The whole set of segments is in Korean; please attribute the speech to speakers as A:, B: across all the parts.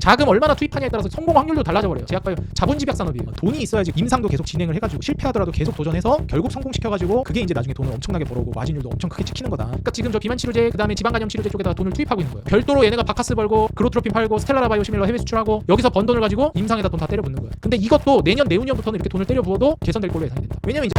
A: 자금 얼마나 투입하냐에 따라서 성공 확률도 달라져 버려요. 제약바이오 자본 집약 산업이에요. 돈이 있어야지 임상도 계속 진행을 해가지고 실패하더라도 계속 도전해서 결국 성공시켜가지고 그게 이제 나중에 돈을 엄청나게 벌어오고 마진율도 엄청 크게 찍히는 거다. 그러니까 지금 저 비만 치료제 그다음에 지방 간염 치료제 쪽에다 돈을 투입하고 있는 거예요. 별도로 얘네가 바카스 벌고 그로트로핀 팔고 스텔라라 바이오시밀러 해외 수출하고 여기서 번 돈을 가지고 임상에다 돈 다 때려 붓는 거예요. 근데 이것도 내년 내후년부터는 이렇게 돈을 때려 부어도 개선될 걸로 예상이 된다. 왜냐면 이제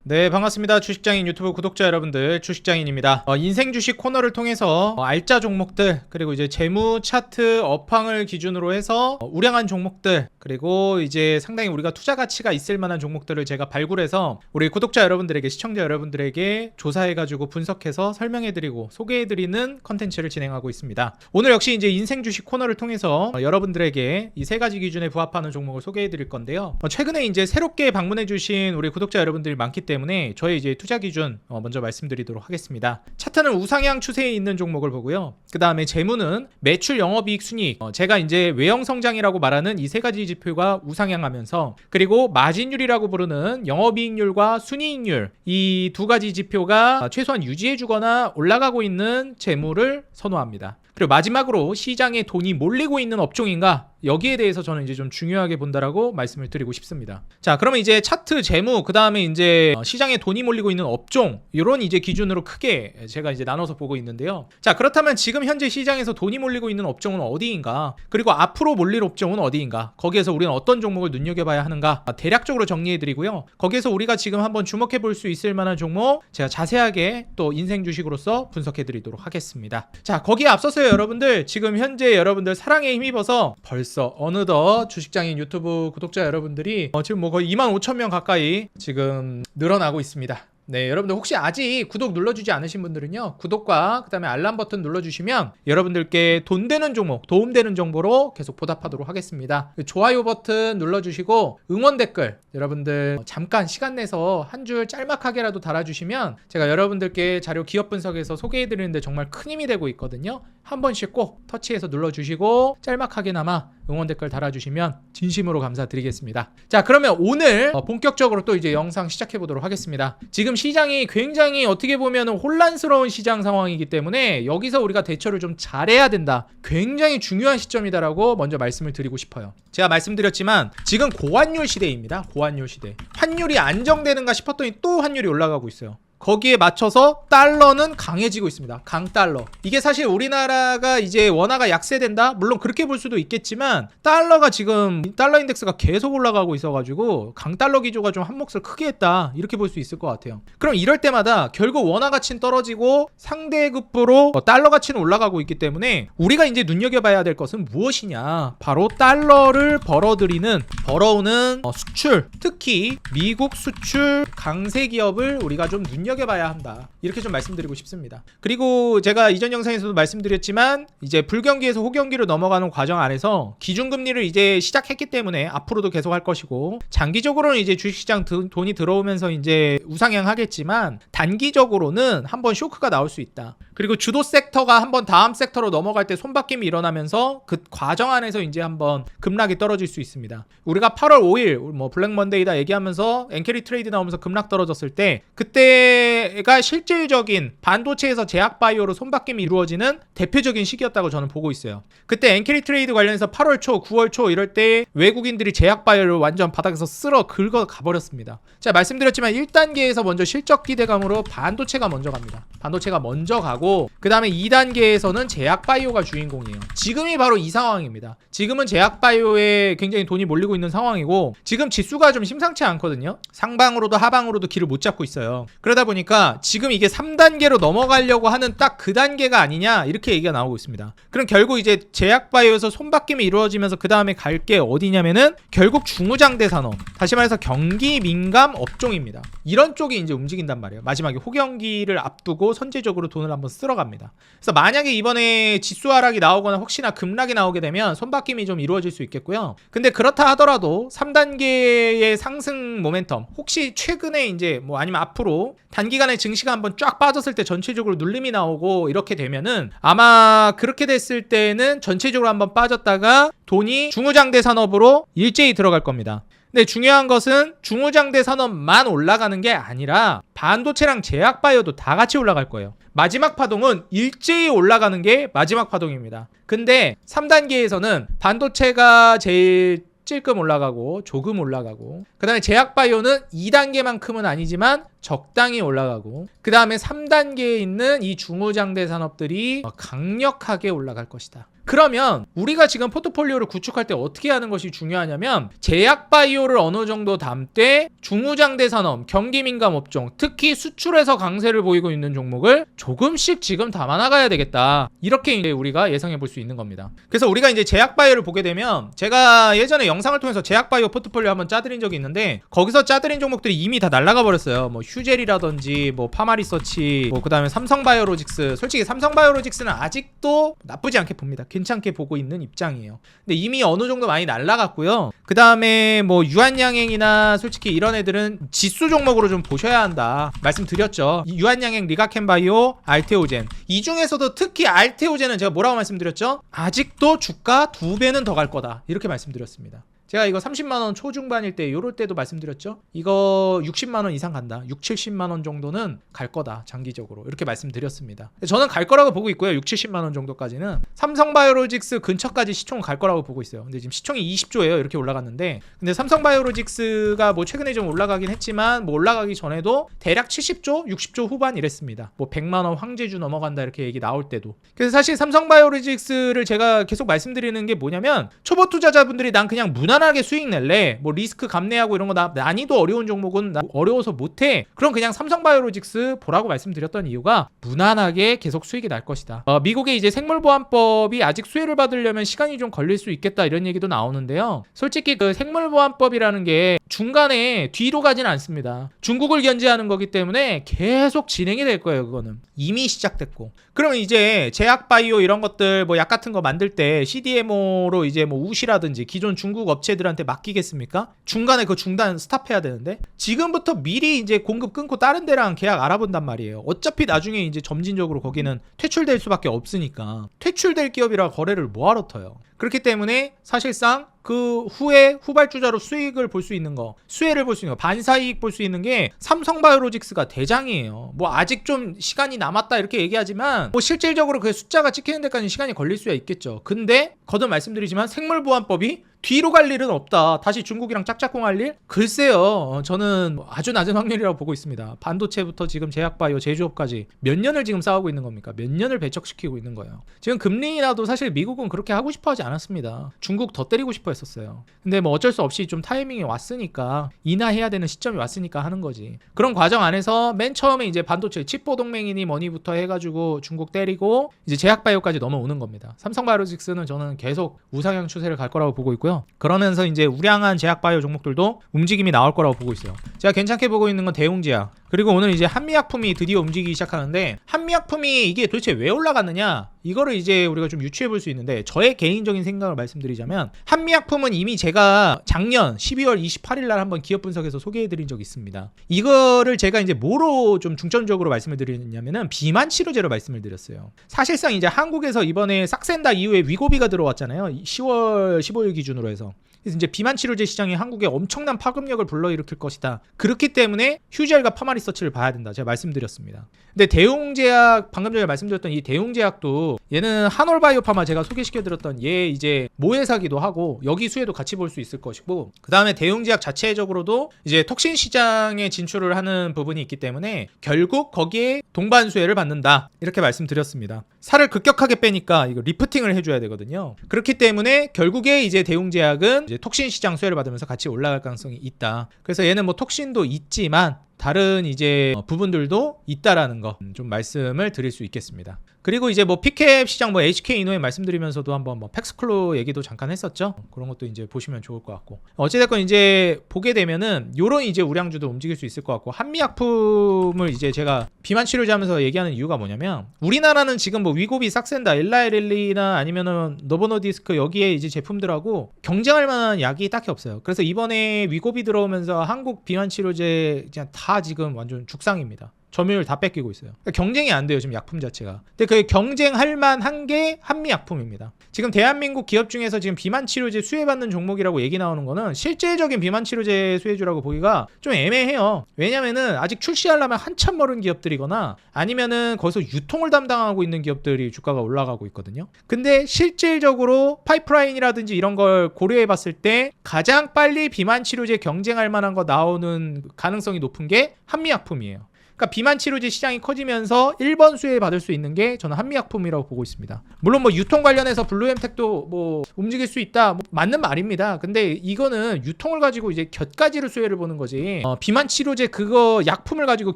A: 네, 반갑습니다. 주식장인 유튜브 구독자 여러분들, 주식장인입니다. 인생 주식 코너를 통해서 알짜 종목들, 그리고 이제 재무 차트 업황을 기준으로 해서 우량한 종목들, 그리고 이제 상당히 우리가 투자 가치가 있을 만한 종목들을 제가 발굴해서 우리 구독자 여러분들에게, 시청자 여러분들에게 조사해가지고 분석해서 설명해드리고 소개해드리는 컨텐츠를 진행하고 있습니다. 오늘 역시 이제 인생 주식 코너를 통해서 여러분들에게 이 세 가지 기준에 부합하는 종목을 소개해드릴 건데요. 최근에 이제 새롭게 방문해주신 우리 구독자 여러분들이 많기 때문에 저의 이제 투자 기준 먼저 말씀드리도록 하겠습니다. 차트는 우상향 추세에 있는 종목을 보고요. 그 다음에 재무는 매출, 영업이익, 순이익, 제가 이제 외형 성장이라고 말하는 이 세 가지 지표가 우상향하면서, 그리고 마진율이라고 부르는 영업이익률과 순이익률, 이 두 가지 지표가 최소한 유지해주거나 올라가고 있는 재무를 선호합니다. 그리고 마지막으로 시장에 돈이 몰리고 있는 업종인가, 여기에 대해서 저는 이제 좀 중요하게 본다라고 말씀을 드리고 싶습니다. 자, 그러면 이제 차트, 재무, 그 다음에 이제 시장에 돈이 몰리고 있는 업종, 이런 이제 기준으로 크게 제가 이제 나눠서 보고 있는데요. 자, 그렇다면 지금 현재 시장에서 돈이 몰리고 있는 업종은 어디인가, 그리고 앞으로 몰릴 업종은 어디인가, 거기에서 우리는 어떤 종목을 눈여겨봐야 하는가, 대략적으로 정리해드리고요. 거기에서 우리가 지금 한번 주목해 볼 수 있을 만한 종목 제가 자세하게 또 인생 주식으로서 분석해드리도록 하겠습니다. 자, 거기에 앞서서 여러분들, 지금 현재 여러분들 사랑에 힘입어서 벌써 어느덧 주식장인 유튜브 구독자 여러분들이 지금 뭐 거의 25,000명 가까이 지금 늘어나고 있습니다. 네, 여러분들 혹시 아직 구독 눌러주지 않으신 분들은요, 구독과 그 다음에 알람 버튼 눌러주시면 여러분들께 돈 되는 종목, 도움되는 정보로 계속 보답하도록 하겠습니다. 좋아요 버튼 눌러주시고 응원 댓글 여러분들 잠깐 시간 내서 한 줄 짤막하게라도 달아주시면 제가 여러분들께 자료 기업 분석에서 소개해드리는데 정말 큰 힘이 되고 있거든요. 한 번씩 꼭 터치해서 눌러주시고 짤막하게나마 응원 댓글 달아주시면 진심으로 감사드리겠습니다. 자, 그러면 오늘 본격적으로 또 이제 영상 시작해 보도록 하겠습니다. 지금 시장이 굉장히 어떻게 보면 혼란스러운 시장 상황이기 때문에 여기서 우리가 대처를 좀 잘해야 된다, 굉장히 중요한 시점이다라고 먼저 말씀을 드리고 싶어요. 제가 말씀드렸지만 지금 고환율 시대입니다. 고환율 시대. 환율이 안정되는가 싶었더니 또 환율이 올라가고 있어요. 거기에 맞춰서 달러는 강해지고 있습니다. 강달러. 이게 사실 우리나라가 이제 원화가 약세된다? 물론 그렇게 볼 수도 있겠지만 달러가 지금 달러 인덱스가 계속 올라가고 있어가지고 강달러 기조가 좀 한몫을 크게 했다, 이렇게 볼 수 있을 것 같아요. 그럼 이럴 때마다 결국 원화 가치는 떨어지고 상대급부로 달러 가치는 올라가고 있기 때문에 우리가 이제 눈여겨봐야 될 것은 무엇이냐, 바로 달러를 벌어오는 수출, 특히 미국 수출 강세 기업을 우리가 좀 눈여겨봐야 한다, 이렇게 좀 말씀드리고 싶습니다. 그리고 제가 이전 영상에서도 말씀드렸지만 이제 불경기에서 호경기로 넘어가는 과정 안에서 기준금리를 이제 시작했기 때문에 앞으로도 계속 할 것이고, 장기적으로는 이제 주식시장 돈이 들어오면서 이제 우상향하겠지만 단기적으로는 한번 쇼크가 나올 수 있다. 그리고 주도 섹터가 한번 다음 섹터로 넘어갈 때 손바뀜이 일어나면서 그 과정 안에서 이제 한번 급락이 떨어질 수 있습니다. 우리가 8월 5일 뭐 블랙 먼데이다 얘기하면서 엔캐리 트레이드 나오면서 급락 떨어졌을 때, 그때가 실질적인 반도체에서 제약바이오로 손바뀜이 이루어지는 대표적인 시기였다고 저는 보고 있어요. 그때 엔캐리 트레이드 관련해서 8월 초, 9월 초 이럴 때 외국인들이 제약바이오를 완전 바닥에서 쓸어 긁어 가버렸습니다. 제가 말씀드렸지만 1단계에서 먼저 실적 기대감으로 반도체가 먼저 갑니다. 반도체가 먼저 가고, 그 다음에 2단계에서는 제약바이오가 주인공이에요. 지금이 바로 이 상황입니다. 지금은 제약바이오에 굉장히 돈이 몰리고 있는 상황이고, 지금 지수가 좀 심상치 않거든요. 상방으로도 하방으로도 길을 못 잡고 있어요. 그러다 보니까 지금 이게 3단계로 넘어가려고 하는 딱 그 단계가 아니냐, 이렇게 얘기가 나오고 있습니다. 그럼 결국 이제 제약바이오에서 손바뀜이 이루어지면서 그 다음에 갈 게 어디냐면은 결국 중후장대 산업, 다시 말해서 경기 민감 업종입니다. 이런 쪽이 이제 움직인단 말이에요. 마지막에 호경기를 앞두고 선제적으로 돈을 한번 쓸어갑니다. 그래서 만약에 이번에 지수 하락이 나오거나 혹시나 급락이 나오게 되면 손바뀜이 좀 이루어질 수 있겠고요. 근데 그렇다 하더라도 3단계의 상승 모멘텀, 혹시 최근에 이제 뭐 아니면 앞으로 단기간에 증시가 한번 쫙 빠졌을 때 전체적으로 눌림이 나오고 이렇게 되면은, 아마 그렇게 됐을 때는 전체적으로 한번 빠졌다가 돈이 중후장대 산업으로 일제히 들어갈 겁니다. 근데 중요한 것은 중후장대 산업만 올라가는 게 아니라 반도체랑 제약바이오도 다 같이 올라갈 거예요. 마지막 파동은 일제히 올라가는 게 마지막 파동입니다. 근데 3단계에서는 반도체가 제일 찔끔 올라가고 조금 올라가고, 그 다음에 제약바이오는 2단계만큼은 아니지만 적당히 올라가고, 그 다음에 3단계에 있는 이 중후장대 산업들이 강력하게 올라갈 것이다. 그러면 우리가 지금 포트폴리오를 구축할 때 어떻게 하는 것이 중요하냐면, 제약바이오를 어느 정도 담되 중후장대 산업, 경기민감 업종, 특히 수출에서 강세를 보이고 있는 종목을 조금씩 지금 담아나가야 되겠다. 이렇게 이제 우리가 예상해 볼 수 있는 겁니다. 그래서 우리가 이제 제약바이오를 보게 되면, 제가 예전에 영상을 통해서 제약바이오 포트폴리오 한번 짜드린 적이 있는데, 거기서 짜드린 종목들이 이미 다 날아가 버렸어요. 뭐 휴젤이라든지 뭐 파마리서치, 뭐 그다음에 삼성바이오로직스. 솔직히 삼성바이오로직스는 아직도 나쁘지 않게 봅니다. 괜찮게 보고 있는 입장이에요. 근데 이미 어느 정도 많이 날아갔고요. 그 다음에 뭐 유한양행이나 솔직히 이런 애들은 지수 종목으로 좀 보셔야 한다 말씀드렸죠. 유한양행, 리가켄바이오, 알테오젠, 이 중에서도 특히 알테오젠은 제가 뭐라고 말씀드렸죠? 아직도 주가 2배는 더 갈 거다, 이렇게 말씀드렸습니다. 제가 이거 30만원 초중반일 때 요럴 때도 말씀드렸죠. 이거 60만원 이상 간다, 6, 70만원 정도는 갈 거다 장기적으로, 이렇게 말씀드렸습니다. 저는 갈 거라고 보고 있고요. 6, 70만원 정도까지는 삼성바이오로직스 근처까지 시총을 갈 거라고 보고 있어요. 근데 지금 시총이 20조예요 이렇게 올라갔는데, 근데 삼성바이오로직스가 뭐 최근에 좀 올라가긴 했지만, 뭐 올라가기 전에도 대략 70조 60조 후반 이랬습니다. 뭐 100만원 황제주 넘어간다 이렇게 얘기 나올 때도. 그래서 사실 삼성바이오로직스를 제가 계속 말씀드리는 게 뭐냐면, 초보 투자자분들이 난 그냥 무난하게 수익 낼래, 뭐 리스크 감내하고 이런 거 난이도 어려운 종목은 나 어려워서 못해, 그럼 그냥 삼성바이오로직스 보라고 말씀드렸던 이유가 무난하게 계속 수익이 날 것이다. 미국의 이제 생물보안법이 아직 수혜를 받으려면 시간이 좀 걸릴 수 있겠다, 이런 얘기도 나오는데요. 솔직히 그 생물보안법이라는 게 중간에 뒤로 가지는 않습니다. 중국을 견제하는 거기 때문에 계속 진행이 될 거예요. 그거는 이미 시작됐고. 그러면 이제 제약바이오 이런 것들 뭐 약 같은 거 만들 때 CDMO로 이제 뭐 우시라든지 기존 중국 업체들한테 맡기겠습니까? 중간에 그 중단 스탑해야 되는데, 지금부터 미리 이제 공급 끊고 다른 데랑 계약 알아본단 말이에요. 어차피 나중에 이제 점진적으로 거기는 퇴출될 수밖에 없으니까. 퇴출될 기업이라 거래를 뭐하러 터요. 그렇기 때문에 사실상 그 후에 후발주자로 수익을 볼 수 있는 거, 수혜를 볼 수 있는 거, 반사이익 볼 수 있는 게 삼성바이오로직스가 대장이에요. 뭐 아직 좀 시간이 남았다 이렇게 얘기하지만, 뭐 실질적으로 그 숫자가 찍히는 데까지 시간이 걸릴 수야 있겠죠. 근데 거듭 말씀드리지만 생물보안법이 뒤로 갈 일은 없다. 다시 중국이랑 짝짝꿍 할 일? 글쎄요. 저는 아주 낮은 확률이라고 보고 있습니다. 반도체부터 지금 제약바이오, 제조업까지 몇 년을 지금 싸우고 있는 겁니까? 몇 년을 배척시키고 있는 거예요. 지금 금리 인하도 사실 미국은 그렇게 하고 싶어 하지 않았습니다. 중국 더 때리고 싶어 했었어요. 근데 뭐 어쩔 수 없이 좀 타이밍이 왔으니까, 인하해야 되는 시점이 왔으니까 하는 거지. 그런 과정 안에서 맨 처음에 이제 반도체 칩보 동맹이니 뭐니부터 해가지고 중국 때리고 이제 제약바이오까지 넘어오는 겁니다. 삼성바이오로직스는 저는 계속 우상향 추세를 갈 거라고 보고 있고요. 그러면서 이제 우량한 제약바이오 종목들도 움직임이 나올 거라고 보고 있어요. 제가 괜찮게 보고 있는 건 대웅제약, 그리고 오늘 이제 한미약품이 드디어 움직이기 시작하는데, 한미약품이 이게 도대체 왜 올라갔느냐, 이거를 이제 우리가 좀 유추해 볼 수 있는데, 저의 개인적인 생각을 말씀드리자면, 한미약품은 이미 제가 작년 12월 28일 날 한번 기업 분석에서 소개해 드린 적이 있습니다. 이거를 제가 이제 뭐로 좀 중점적으로 말씀을 드리냐면은 비만 치료제로 말씀을 드렸어요. 사실상 이제 한국에서 이번에 싹센다 이후에 위고비가 들어왔잖아요. 10월 15일 기준으로 해서. 그래서 이제 비만 치료제 시장이 한국에 엄청난 파급력을 불러일으킬 것이다. 그렇기 때문에 휴젤과 파마리서치를 봐야 된다, 제가 말씀드렸습니다. 근데 대웅제약, 방금 전에 말씀드렸던 이 대웅제약도 얘는 한올바이오파마 제가 소개시켜드렸던 얘 이제 모회사기도 하고 여기 수혜도 같이 볼 수 있을 것이고, 그 다음에 대웅제약 자체적으로도 이제 톡신 시장에 진출을 하는 부분이 있기 때문에 결국 거기에 동반 수혜를 받는다, 이렇게 말씀드렸습니다. 살을 급격하게 빼니까 이거 리프팅을 해줘야 되거든요. 그렇기 때문에 결국에 이제 대웅제약은 이제 톡신 시장 수혜를 받으면서 같이 올라갈 가능성이 있다. 그래서 얘는 뭐 톡신도 있지만 다른 이제 부분들도 있다라는 거 좀 말씀을 드릴 수 있겠습니다. 그리고 이제 뭐 피캡 시장, 뭐 HK 이노에 말씀드리면서도 한번 뭐 팩스클로 얘기도 잠깐 했었죠. 그런 것도 이제 보시면 좋을 것 같고, 어찌됐건 이제 보게 되면은 요런 이제 우량주도 움직일 수 있을 것 같고, 한미약품을 이제 제가 비만 치료제 하면서 얘기하는 이유가 뭐냐면, 우리나라는 지금 뭐 위고비, 싹센다, 엘라엘릴리나 아니면은 노보노디스크 여기에 이제 제품들하고 경쟁할 만한 약이 딱히 없어요. 그래서 이번에 위고비 들어오면서 한국 비만 치료제 그냥 다 지금 완전 죽상입니다. 점유율 다 뺏기고 있어요. 그러니까 경쟁이 안 돼요, 지금 약품 자체가. 근데 그 경쟁할 만한 게 한미약품입니다. 지금 대한민국 기업 중에서 지금 비만 치료제 수혜받는 종목이라고 얘기 나오는 거는 실질적인 비만 치료제 수혜주라고 보기가 좀 애매해요. 왜냐면은 아직 출시하려면 한참 멀은 기업들이거나 아니면은 거기서 유통을 담당하고 있는 기업들이 주가가 올라가고 있거든요. 근데 실질적으로 파이프라인이라든지 이런 걸 고려해 봤을 때 가장 빨리 비만 치료제 경쟁할 만한 거 나오는 가능성이 높은 게 한미약품이에요. 그러니까 비만 치료제 시장이 커지면서 1번 수혜 받을 수 있는 게 저는 한미약품이라고 보고 있습니다. 물론 뭐 유통 관련해서 블루엠텍도 뭐 움직일 수 있다, 뭐 맞는 말입니다. 근데 이거는 유통을 가지고 이제 곁가지로 수혜를 보는 거지, 비만 치료제 그거 약품을 가지고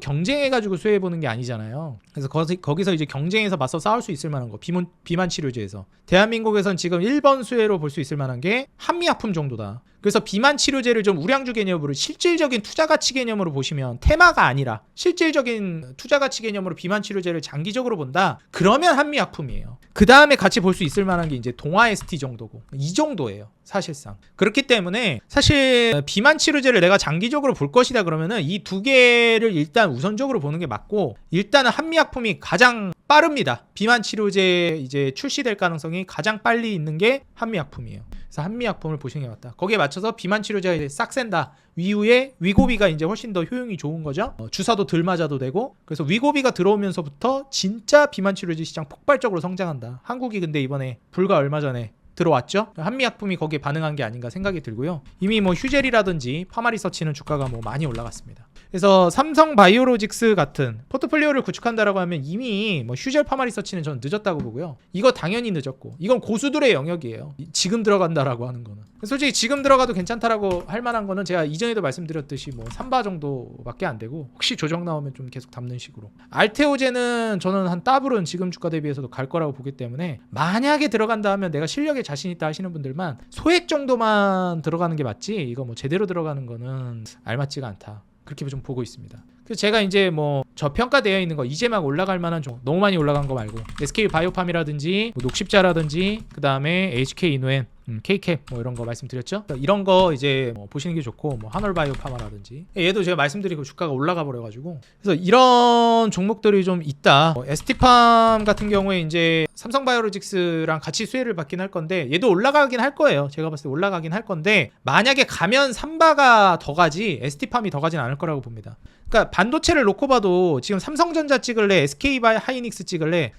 A: 경쟁해 가지고 수혜 보는 게 아니잖아요. 그래서 거기서 이제 경쟁해서 맞서 싸울 수 있을 만한 거, 비만 치료제에서 대한민국에선 지금 1번 수혜로 볼 수 있을 만한 게 한미약품 정도다. 그래서 비만 치료제를 좀 우량주 개념으로 실질적인 투자 가치 개념으로 보시면, 테마가 아니라 실질적인 투자 가치 개념으로 비만 치료제를 장기적으로 본다, 그러면 한미약품이에요. 그 다음에 같이 볼 수 있을 만한 게 이제 동아 ST 정도고, 이 정도예요 사실상. 그렇기 때문에 사실 비만 치료제를 내가 장기적으로 볼 것이다 그러면은 이 두 개를 일단 우선적으로 보는 게 맞고, 일단은 한미약품이 가장 빠릅니다. 비만 치료제 이제 출시될 가능성이 가장 빨리 있는 게 한미약품이에요. 그래서 한미약품을 보시는 게 맞다. 거기에 맞춰서 비만 치료제가 이제 싹 센다. 이후에 위고비가 이제 훨씬 더 효용이 좋은 거죠. 주사도 덜 맞아도 되고. 그래서 위고비가 들어오면서부터 진짜 비만 치료제 시장 폭발적으로 성장한다. 한국이 근데 이번에 불과 얼마 전에 들어왔죠. 한미약품이 거기에 반응한 게 아닌가 생각이 들고요. 이미 뭐 휴젤이라든지 파마리서치는 주가가 뭐 많이 올라갔습니다. 그래서 삼성바이오로직스 같은 포트폴리오를 구축한다라고 하면 이미 뭐 휴젤 파마리서치는 저는 늦었다고 보고요. 이거 당연히 늦었고, 이건 고수들의 영역이에요. 지금 들어간다라고 하는 거는. 솔직히 지금 들어가도 괜찮다라고 할 만한 거는 제가 이전에도 말씀드렸듯이 뭐 3바 정도밖에 안 되고, 혹시 조정 나오면 좀 계속 담는 식으로. 알테오제는 저는 한 더블은 지금 주가 대비해서도 갈 거라고 보기 때문에, 만약에 들어간다 하면 내가 실력에 자신 있다 하시는 분들만 소액 정도만 들어가는 게 맞지, 이거 뭐 제대로 들어가는 거는 알맞지가 않다, 그렇게 좀 보고 있습니다. 그래서 제가 이제 뭐 저평가되어 있는 거, 이제 막 올라갈 만한 종, 너무 많이 올라간 거 말고 SK 바이오팜이라든지 뭐 녹십자라든지 그 다음에 HK 이노엔, K캡 뭐 이런 거 말씀드렸죠. 이런 거 이제 뭐 보시는 게 좋고, 뭐 한올바이오파마라든지 얘도 제가 말씀드리고 주가가 올라가 버려가지고, 그래서 이런 종목들이 좀 있다. ST팜 같은 경우에 이제 삼성바이오로직스랑 같이 수혜를 받긴 할 건데, 얘도 올라가긴 할 거예요. 제가 봤을 때 올라가긴 할 건데, 만약에 가면 삼바가 더 가지 ST팜이 더 가진 않을 거라고 봅니다. 그러니까 반도체를 놓고 봐도 지금 삼성전자 찍을래, SK하이닉스 찍을래,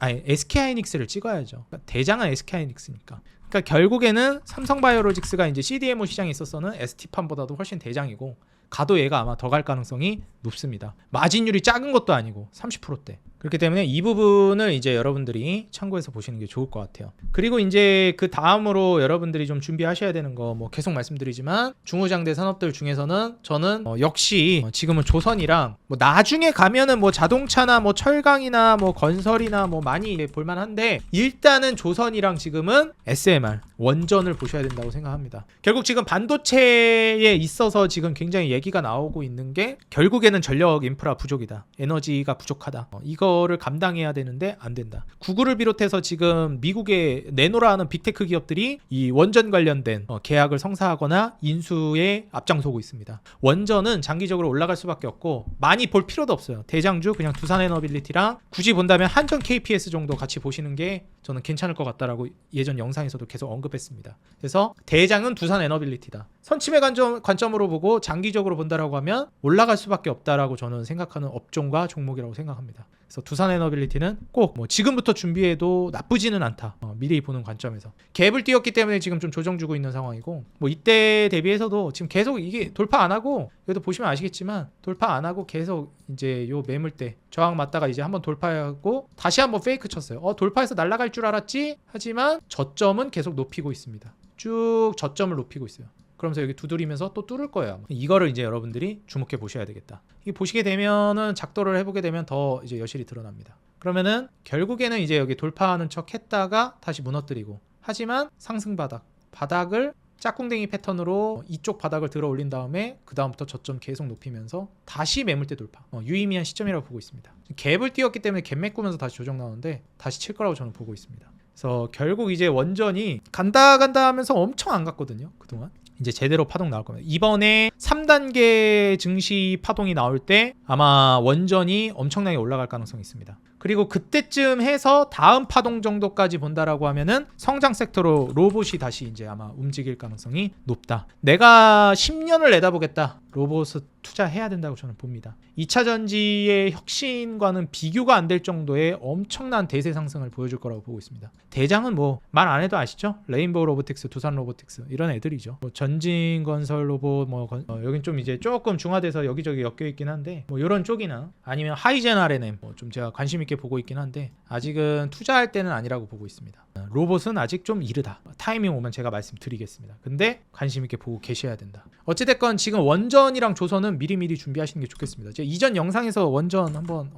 A: SK하이닉스를 찍어야죠. 그러니까 대장은 SK하이닉스니까. 그러니까 결국에는 삼성바이오로직스가 이제 CDMO 시장에 있어서는 ST팜보다도 훨씬 대장이고, 가도 얘가 아마 더 갈 가능성이 높습니다. 마진율이 작은 것도 아니고 30%대. 그렇기 때문에 이 부분을 이제 여러분들이 참고해서 보시는 게 좋을 것 같아요. 그리고 이제 그 다음으로 여러분들이 좀 준비하셔야 되는 거, 뭐 계속 말씀드리지만 중후장대 산업들 중에서는 저는 역시 지금은 조선이랑, 뭐 나중에 가면은 뭐 자동차나 뭐 철강이나 뭐 건설이나 뭐 많이 볼만한데, 일단은 조선이랑 지금은 SMR 원전을 보셔야 된다고 생각합니다. 결국 지금 반도체에 있어서 지금 굉장히 얘기가 나오고 있는 게, 결국에는 전력 인프라 부족이다, 에너지가 부족하다, 이거를 감당해야 되는데 안 된다. 구글을 비롯해서 지금 미국의 네노라 하는 빅테크 기업들이 이 원전 관련된 계약을 성사하거나 인수에 앞장서고 있습니다. 원전은 장기적으로 올라갈 수밖에 없고, 많이 볼 필요도 없어요. 대장주 그냥 두산에너빌리티랑, 굳이 본다면 한전 KPS 정도 같이 보시는 게 저는 괜찮을 것 같다라고 예전 영상에서도 계속 언급했습니다. 그래서 대장은 두산에너빌리티다. 선침의 관점으로 보고 장기적으로 본다라고 하면 올라갈 수밖에 없다라고 저는 생각하는 업종과 종목이라고 생각합니다. 그래서 두산에너빌리티는 꼭 뭐 지금부터 준비해도 나쁘지는 않다. 미리 보는 관점에서 갭을 띄웠기 때문에 지금 좀 조정 주고 있는 상황이고, 뭐 이때 대비해서도 지금 계속 이게 돌파 안 하고, 여기도 보시면 아시겠지만 돌파 안 하고 계속 이제 요 매물대 저항 맞다가 이제 한번 돌파하고 다시 한번 페이크 쳤어요. 돌파해서 날아갈 줄 알았지? 하지만 저점은 계속 높이고 있습니다. 쭉 저점을 높이고 있어요. 그러면서 여기 두드리면서 또 뚫을 거예요. 이거를 이제 여러분들이 주목해 보셔야 되겠다. 이게 보시게 되면은, 작도를 해보게 되면 더 이제 여실히 드러납니다. 그러면은 결국에는 이제 여기 돌파하는 척 했다가 다시 무너뜨리고, 하지만 상승 바닥을 짝꿍댕이 패턴으로 이쪽 바닥을 들어 올린 다음에 그 다음부터 저점 계속 높이면서 다시 매물대 돌파, 유의미한 시점이라고 보고 있습니다. 갭을 띄웠기 때문에 갭 메꾸면서 다시 조정 나오는데 다시 칠 거라고 저는 보고 있습니다. 그래서 결국 이제 원전이 간다 하면서 엄청 안 갔거든요, 그동안. 이제 제대로 파동 나올 겁니다. 이번에 3단계 증시 파동이 나올 때 아마 원전이 엄청나게 올라갈 가능성이 있습니다. 그리고 그때쯤 해서 다음 파동 정도까지 본다라고 하면은 성장 섹터로 로봇이 다시 이제 아마 움직일 가능성이 높다. 내가 10년을 내다보겠다. 로봇을 투자해야 된다고 저는 봅니다. 2차 전지의 혁신과는 비교가 안 될 정도의 엄청난 대세 상승을 보여줄 거라고 보고 있습니다. 대장은 뭐 말 안 해도 아시죠? 레인보우 로보틱스, 두산 로보틱스 이런 애들이죠. 뭐 전진건설 로봇 여긴 좀 이제 조금 중화돼서 여기저기 엮여 있긴 한데 뭐 이런 쪽이나 아니면 하이젠 RNM 좀 제가 관심 있게 보고 있긴 한데 아직은 투자할 때는 아니라고 보고 있습니다. 로봇은 아직 좀 이르다. 타이밍 오면 제가 말씀드리겠습니다. 근데 관심 있게 보고 계셔야 된다. 어찌됐건 지금 원전이랑 조선은 미리미리 준비하시는 게 좋겠습니다. 제가 이전 영상에서 원전 한번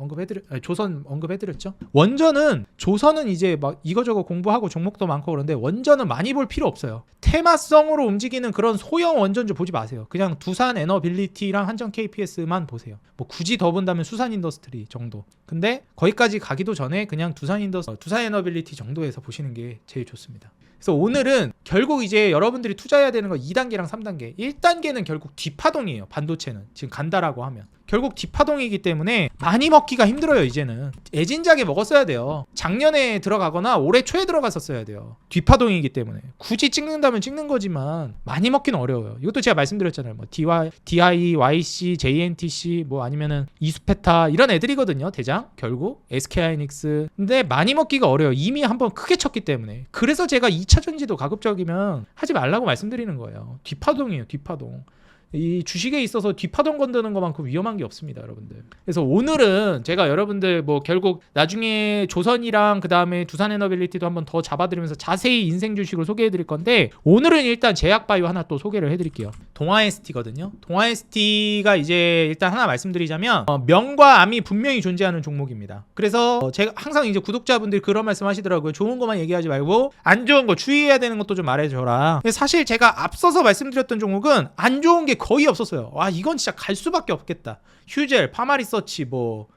A: 조선 언급해드렸죠. 원전은 조선은 이제 막 이거저거 공부하고 종목도 많고 그런데 원전은 많이 볼 필요 없어요. 테마성으로 움직이는 그런 소형 원전주 보지 마세요. 그냥 두산 에너빌리티랑 한전 KPS만 보세요. 뭐 굳이 더 본다면 수산 인더스트리 정도. 근데 거기까지 가기도 전에 그냥 두산 에너빌리티 정도에서 보시는 게 제일 좋습니다. 그래서 오늘은 결국 이제 여러분들이 투자해야 되는 거 2단계랑 3단계. 1단계는 결국 뒷파동이에요. 반도체는 지금 간다라고 하면 결국 뒷파동이기 때문에 많이 먹기가 힘들어요. 이제는 애진작에 먹었어야 돼요. 작년에 들어가거나 올해 초에 들어갔었어야 돼요. 뒷파동이기 때문에 굳이 찍는다면 찍는 거지만 많이 먹기는 어려워요. 이것도 제가 말씀드렸잖아요. 뭐 DI, YC, JNTC 뭐 아니면은 이수페타 이런 애들이거든요. 대장 결국 SK하이닉스. 근데 많이 먹기가 어려워요. 이미 한번 크게 쳤기 때문에. 그래서 제가 2차 전지도 가급적이면 하지 말라고 말씀드리는 거예요. 뒷파동이에요. 뒷파동. 이 주식에 있어서 뒷파동 건드는 것만큼 위험한 게 없습니다, 여러분들. 그래서 오늘은 제가 여러분들 뭐 결국 나중에 조선이랑 그 다음에 두산에너빌리티도 한번 더 잡아드리면서 자세히 인생 주식을 소개해드릴 건데 오늘은 일단 제약바이오 하나 또 소개를 해드릴게요. 동아ST거든요. 동아ST가 이제 일단 하나 말씀드리자면 명과 암이 분명히 존재하는 종목입니다. 그래서 제가 항상 이제 구독자분들이 그런 말씀 하시더라고요. 좋은 것만 얘기하지 말고 안 좋은 거 주의해야 되는 것도 좀 말해줘라. 사실 제가 앞서서 말씀드렸던 종목은 안 좋은 게 거의 없었어요. 와 이건 진짜 갈 수밖에 없겠다. 휴젤, 파마리서치, 뭐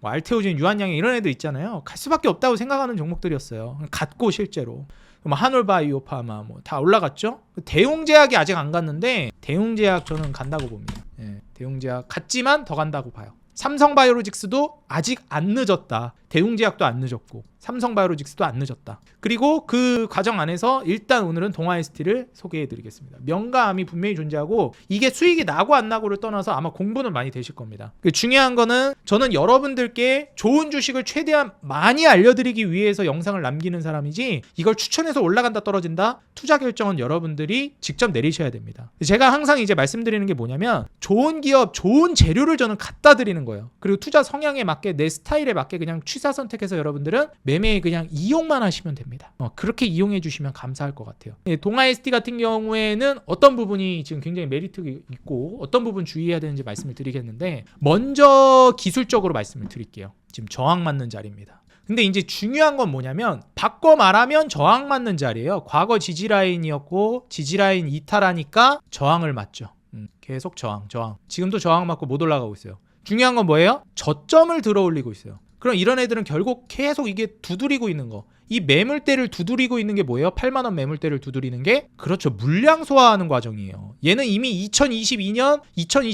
A: 알테오진, 유한양행 이런 애들 있잖아요. 갈 수밖에 없다고 생각하는 종목들이었어요. 갔고 실제로 한올바이오파마 뭐 다 올라갔죠. 대웅제약이 아직 안 갔는데 대웅제약 저는 간다고 봅니다. 대웅제약 갔지만 더 간다고 봐요. 삼성바이오로직스도 아직 안 늦었다. 대웅제약도 안 늦었고 삼성바이오로직스도 안 늦었다. 그리고 그 과정 안에서 일단 오늘은 동아ST를 소개해드리겠습니다. 명과 암이 분명히 존재하고 이게 수익이 나고 안 나고를 떠나서 아마 공부는 많이 되실 겁니다. 중요한 거는 저는 여러분들께 좋은 주식을 최대한 많이 알려드리기 위해서 영상을 남기는 사람이지 이걸 추천해서 올라간다 떨어진다 투자 결정은 여러분들이 직접 내리셔야 됩니다. 제가 항상 이제 말씀드리는 게 뭐냐면 좋은 기업 좋은 재료를 저는 갖다 드리는 거예요. 그리고 투자 성향에 맞게 내 스타일에 맞게 그냥 취사 선택해서 여러분들은 매매에 그냥 이용만 하시면 됩니다. 그렇게 이용해 주시면 감사할 것 같아요. 동아ST 같은 경우에는 어떤 부분이 지금 굉장히 메리트가 있고 어떤 부분 주의해야 되는지 말씀을 드리겠는데 먼저 기술적으로 말씀을 드릴게요. 지금 저항 맞는 자리입니다. 근데 이제 중요한 건 뭐냐면 바꿔 말하면 저항 맞는 자리예요. 과거 지지라인이었고 지지라인 이탈하니까 저항을 맞죠. 계속 저항. 지금도 저항 맞고 못 올라가고 있어요. 중요한 건 뭐예요? 저점을 들어 올리고 있어요. 그럼 이런 애들은 결국 계속 이게 두드리고 있는 거. 이 매물대를 두드리고 있는 게 뭐예요? 8만 원 매물대를 두드리는 게 그렇죠. 물량 소화하는 과정이에요. 얘는 이미 2022년,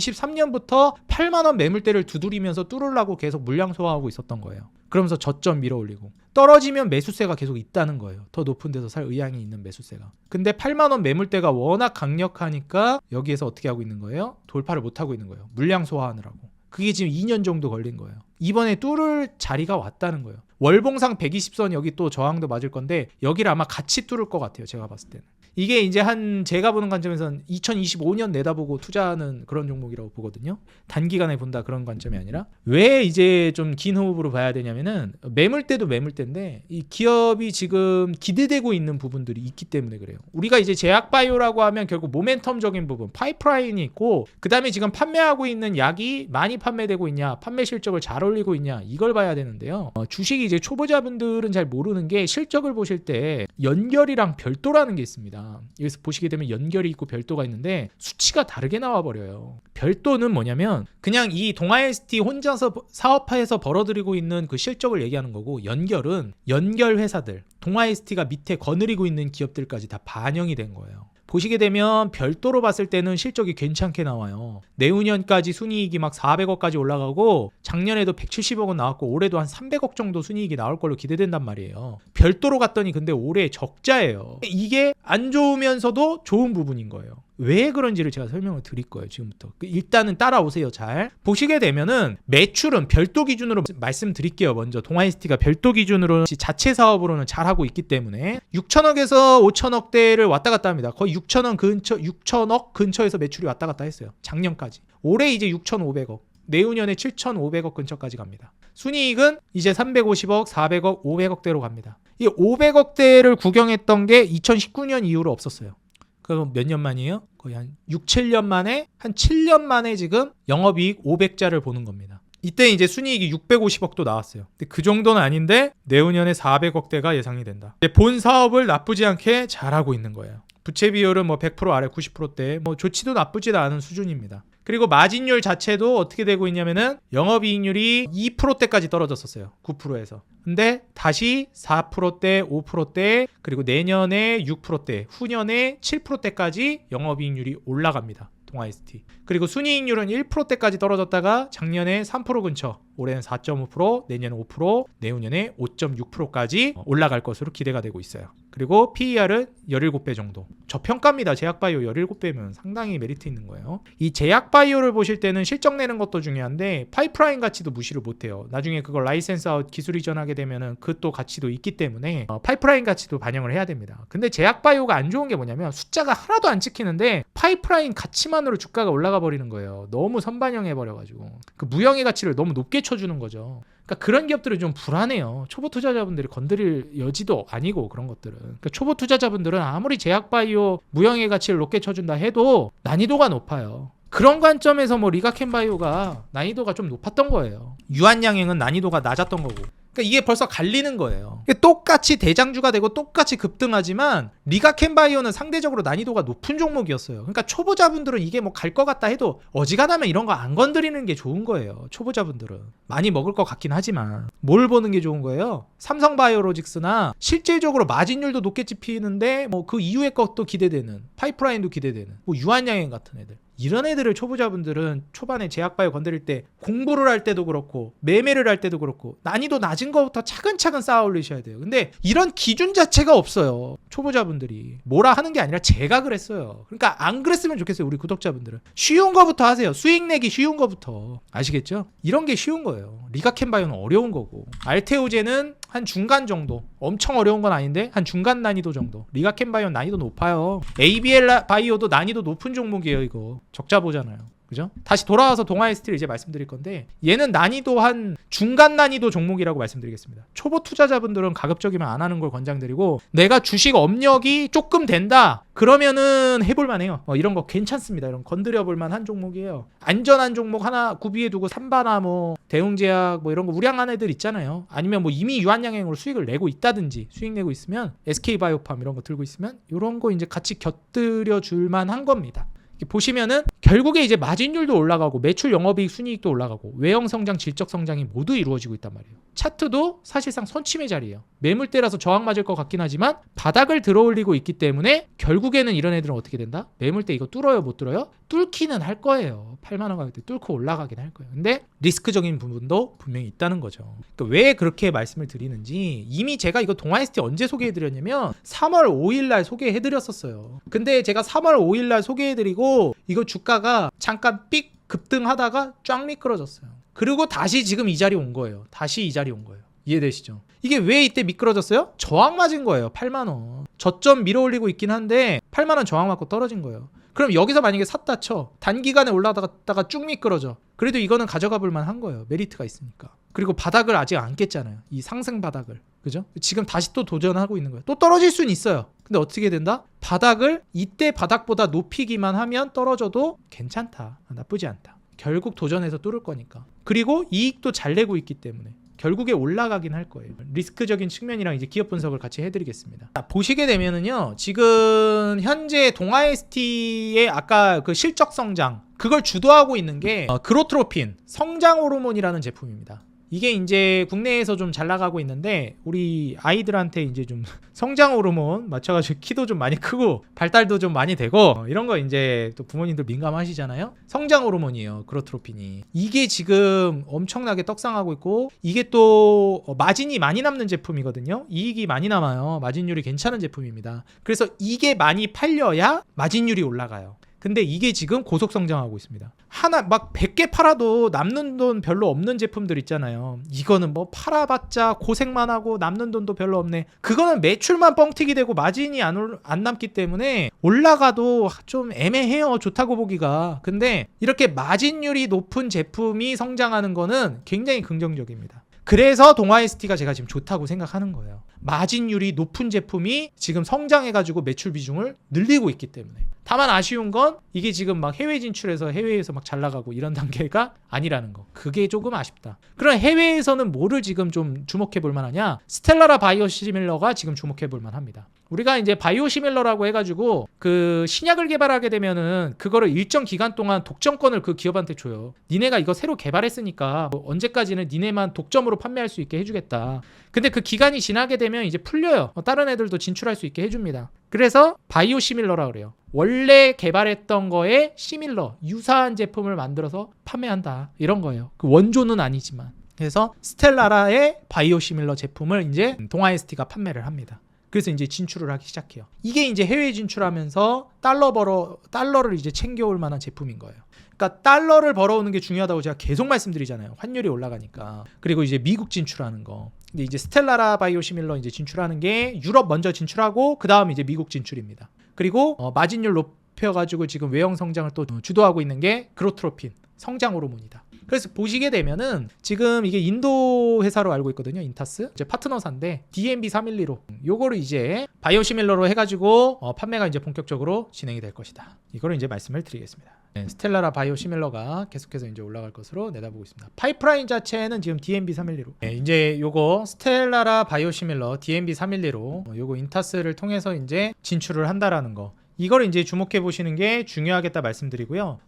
A: 2023년부터 8만 원 매물대를 두드리면서 뚫으려고 계속 물량 소화하고 있었던 거예요. 그러면서 저점 밀어 올리고 떨어지면 매수세가 계속 있다는 거예요. 더 높은 데서 살 의향이 있는 매수세가. 근데 8만 원 매물대가 워낙 강력하니까 여기에서 어떻게 하고 있는 거예요? 돌파를 못 하고 있는 거예요. 물량 소화하느라고. 그게 지금 2년 정도 걸린 거예요. 이번에 뚫을 자리가 왔다는 거예요. 월봉상 120선 여기 또 저항도 맞을 건데 여기를 아마 같이 뚫을 것 같아요. 제가 봤을 때는. 이게 이제 제가 보는 관점에서는 2025년 내다보고 투자하는 그런 종목이라고 보거든요. 단기간에 본다 그런 관점이 아니라 왜 이제 좀 긴 호흡으로 봐야 되냐면은 매물대도 매물대인데 이 기업이 지금 기대되고 있는 부분들이 있기 때문에 그래요. 우리가 이제 제약바이오라고 하면 결국 모멘텀적인 부분, 파이프라인이 있고 그 다음에 지금 판매하고 있는 약이 많이 판매되고 있냐, 판매 실적을 잘 올리고 있냐 이걸 봐야 되는데요. 주식이 이제 초보자분들은 잘 모르는 게 실적을 보실 때 연결이랑 별도라는 게 있습니다. 여기서 보시게 되면 연결이 있고 별도가 있는데 수치가 다르게 나와버려요. 별도는 뭐냐면 그냥 이 동아ST 혼자서 사업화해서 벌어들이고 있는 그 실적을 얘기하는 거고 연결은 연결 회사들 동아ST가 밑에 거느리고 있는 기업들까지 다 반영이 된 거예요. 보시게 되면 별도로 봤을 때는 실적이 괜찮게 나와요. 내후년까지 순이익이 막 400억까지 올라가고 작년에도 170억은 나왔고 올해도 한 300억 정도 순이익이 나올 걸로 기대된단 말이에요. 별도로 갔더니 근데 올해 적자예요. 이게 안 좋으면서도 좋은 부분인 거예요. 왜 그런지를 제가 설명을 드릴 거예요. 지금부터 일단은 따라오세요. 잘 보시게 되면은 매출은 별도 기준으로 말씀드릴게요. 먼저 동아이스티가 별도 기준으로 자체 사업으로는 잘하고 있기 때문에 6천억에서 5천억대를 왔다 갔다 합니다. 거의 6천억 근처에서 매출이 왔다 갔다 했어요. 작년까지. 올해 이제 6,500억, 내후년에 7,500억 근처까지 갑니다. 순이익은 이제 350억, 400억, 500억대로 갑니다. 이 500억대를 구경했던 게 2019년 이후로 없었어요. 그럼 몇 년 만이에요? 거의 한 6, 7년 만에, 한 7년 만에 지금 영업이익 500자를 보는 겁니다. 이때 이제 순이익이 650억도 나왔어요. 근데 그 정도는 아닌데 내후년에 400억대가 예상이 된다. 본 사업을 나쁘지 않게 잘하고 있는 거예요. 부채 비율은 뭐 100% 아래 90%대, 뭐 좋지도 나쁘지도 않은 수준입니다. 그리고 마진율 자체도 어떻게 되고 있냐면은 영업이익률이 2%대까지 떨어졌었어요. 9%에서. 근데 다시 4%대, 5%대, 그리고 내년에 6%대, 후년에 7%대까지 영업이익률이 올라갑니다. 동아이스티. 그리고 순이익률은 1%대까지 떨어졌다가 작년에 3% 근처, 올해는 4.5%, 내년에 5%, 내후년에 5.6%까지 올라갈 것으로 기대가 되고 있어요. 그리고 PER은 17배 정도. 저평가입니다. 제약바이오 17배면 상당히 메리트 있는 거예요. 이 제약바이오를 보실 때는 실적 내는 것도 중요한데 파이프라인 가치도 무시를 못해요. 나중에 그걸 라이센스 아웃 기술 이전하게 되면은 그 또 가치도 있기 때문에 파이프라인 가치도 반영을 해야 됩니다. 근데 제약바이오가 안 좋은 게 뭐냐면 숫자가 하나도 안 찍히는데 파이프라인 가치만으로 주가가 올라가 버리는 거예요. 너무 선반영해 버려가지고 그 무형의 가치를 너무 높게 쳐주는 거죠. 그러니까 그런 기업들은 좀 불안해요. 초보 투자자분들이 건드릴 여지도 아니고 그런 것들은. 그러니까 초보 투자자분들은 아무리 제약바이오 무형의 가치를 높게 쳐준다 해도 난이도가 높아요. 그런 관점에서 뭐 리가켄바이오가 난이도가 좀 높았던 거예요. 유한양행은 난이도가 낮았던 거고. 그러니까 이게 벌써 갈리는 거예요. 똑같이 대장주가 되고 똑같이 급등하지만 리가켄바이오는 상대적으로 난이도가 높은 종목이었어요. 그러니까 초보자분들은 이게 뭐 갈 것 같다 해도 어지간하면 이런 거 안 건드리는 게 좋은 거예요. 초보자분들은. 많이 먹을 것 같긴 하지만 뭘 보는 게 좋은 거예요? 삼성바이오로직스나 실질적으로 마진율도 높게 집히는데 뭐 그 이후의 것도 기대되는, 파이프라인도 기대되는 뭐 유한양행 같은 애들. 이런 애들을 초보자분들은 초반에 제약바이오 건드릴 때 공부를 할 때도 그렇고 매매를 할 때도 그렇고 난이도 낮은 거부터 차근차근 쌓아 올리셔야 돼요. 근데 이런 기준 자체가 없어요. 초보자분들이 뭐라 하는 게 아니라 제가 그랬어요. 그러니까 안 그랬으면 좋겠어요. 우리 구독자분들은 쉬운 거부터 하세요. 수익 내기 쉬운 거부터. 아시겠죠? 이런 게 쉬운 거예요. 리가켄바이오는 어려운 거고 알테오제는 한 중간 정도, 엄청 어려운 건 아닌데 한 중간 난이도 정도. 리가켄바이오는 난이도 높아요. ABL 바이오도 난이도 높은 종목이에요. 이거 적자 보잖아요. 그죠? 다시 돌아와서 동아이스티를 이제 말씀드릴 건데 얘는 난이도 한 중간 난이도 종목이라고 말씀드리겠습니다. 초보 투자자분들은 가급적이면 안 하는 걸 권장드리고 내가 주식 업력이 조금 된다 그러면은 해볼만 해요. 이런 거 괜찮습니다. 이런 건드려볼만 한 종목이에요. 안전한 종목 하나 구비해 두고 삼바나 뭐 대웅제약 뭐 이런 거 우량한 애들 있잖아요. 아니면 뭐 이미 유한양행으로 수익을 내고 있다든지 수익 내고 있으면 SK바이오팜 이런 거 들고 있으면 이런 거 이제 같이 곁들여 줄만 한 겁니다. 보시면은 결국에 이제 마진율도 올라가고 매출 영업이익 순이익도 올라가고 외형 성장 질적 성장이 모두 이루어지고 있단 말이에요. 차트도 사실상 선침의 자리예요. 매물대라서 저항 맞을 것 같긴 하지만 바닥을 들어올리고 있기 때문에 결국에는 이런 애들은 어떻게 된다? 매물대 이거 뚫어요 못 뚫어요? 뚫기는 할 거예요. 8만 원 가격대 뚫고 올라가긴 할 거예요. 근데 리스크적인 부분도 분명히 있다는 거죠. 그러니까 왜 그렇게 말씀을 드리는지 이미 제가 이거 동아이스티 언제 소개해드렸냐면 3월 5일날 소개해드렸었어요. 근데 제가 3월 5일날 소개해드리고 이거 주가가 잠깐 삑 급등하다가 쫙 미끄러졌어요. 그리고 다시 지금 이 자리 온 거예요. 다시 이 자리 온 거예요. 이해되시죠? 이게 왜 이때 미끄러졌어요? 저항 맞은 거예요. 8만 원. 저점 밀어 올리고 있긴 한데 8만 원 저항 맞고 떨어진 거예요. 그럼 여기서 만약에 샀다 쳐. 단기간에 올라갔다가 쭉 미끄러져. 그래도 이거는 가져가 볼 만한 거예요. 메리트가 있으니까. 그리고 바닥을 아직 안 깼잖아요. 이 상승 바닥을. 그죠? 지금 다시 또 도전하고 있는 거예요. 또 떨어질 수는 있어요. 근데 어떻게 된다? 바닥을 이때 바닥보다 높이기만 하면 떨어져도 괜찮다. 나쁘지 않다. 결국 도전해서 뚫을 거니까. 그리고 이익도 잘 내고 있기 때문에 결국에 올라가긴 할 거예요. 리스크적인 측면이랑 이제 기업 분석을 같이 해드리겠습니다. 자, 보시게 되면은요, 지금 현재 동아이스티의 아까 그 실적 성장 그걸 주도하고 있는 게 그로트로핀 성장 호르몬이라는 제품입니다. 이게 이제 국내에서 좀 잘 나가고 있는데 우리 아이들한테 이제 좀 성장 호르몬 맞춰가지고 키도 좀 많이 크고 발달도 좀 많이 되고 이런 거 이제 또 부모님들 민감하시잖아요. 성장 호르몬이에요. 그로트로핀이. 이게 지금 엄청나게 떡상하고 있고 이게 또 마진이 많이 남는 제품이거든요. 이익이 많이 남아요. 마진율이 괜찮은 제품입니다. 그래서 이게 많이 팔려야 마진율이 올라가요. 근데 이게 지금 고속 성장하고 있습니다. 하나 막 100개 팔아도 남는 돈 별로 없는 제품들 있잖아요. 이거는 뭐 팔아봤자 고생만 하고 남는 돈도 별로 없네. 그거는 매출만 뻥튀기 되고 마진이 안 남기 때문에 올라가도 좀 애매해요. 좋다고 보기가. 근데 이렇게 마진율이 높은 제품이 성장하는 거는 굉장히 긍정적입니다. 그래서 동아 ST가 제가 지금 좋다고 생각하는 거예요. 마진율이 높은 제품이 지금 성장해가지고 매출 비중을 늘리고 있기 때문에. 다만 아쉬운 건 이게 지금 막 해외 진출해서 해외에서 막 잘 나가고 이런 단계가 아니라는 거. 그게 조금 아쉽다. 그럼 해외에서는 뭐를 지금 좀 주목해 볼 만하냐? 스텔라라 바이오시밀러가 지금 주목해 볼 만합니다. 우리가 이제 바이오시밀러라고 해가지고 그 신약을 개발하게 되면은 그거를 일정 기간 동안 독점권을 그 기업한테 줘요. 니네가 이거 새로 개발했으니까 뭐 언제까지는 니네만 독점으로 판매할 수 있게 해주겠다. 근데 그 기간이 지나게 되면 이제 풀려요. 다른 애들도 진출할 수 있게 해줍니다. 그래서 바이오시밀러라 그래요. 원래 개발했던 거에 시밀러, 유사한 제품을 만들어서 판매한다. 이런 거예요. 그 원조는 아니지만. 그래서 스텔라라의 바이오시밀러 제품을 이제 동아 ST가 판매를 합니다. 그래서 이제 진출을 하기 시작해요. 이게 이제 해외 진출하면서 달러를 이제 챙겨올 만한 제품인 거예요. 그러니까 달러를 벌어오는 게 중요하다고 제가 계속 말씀드리잖아요. 환율이 올라가니까. 그리고 이제 미국 진출하는 거. 근데 이제 스텔라라 바이오시밀러 이제 진출하는 게 유럽 먼저 진출하고 그 다음 이제 미국 진출입니다. 그리고 마진율 높여가지고 지금 외형 성장을 또 주도하고 있는 게 그로트로핀 성장 호르몬이다. 그래서 보시게 되면은 지금 이게 인도 회사로 알고 있거든요. 인타스. 이제 파트너사인데 DMB312로 요거를 이제 바이오시밀러로 해가지고 판매가 이제 본격적으로 진행이 될 것이다. 이거를 이제 말씀을 드리겠습니다. 네, 스텔라라 바이오시밀러가 계속해서 이제 올라갈 것으로 내다보고 있습니다. 파이프라인 자체는 지금 DMB312로. 네, 이제 요거 스텔라라 바이오시밀러 DMB312로 요거 인타스를 통해서 이제 진출을 한다라는 거. 이걸 이제 주목해 보시는 게 중요하겠다 말씀드리고요.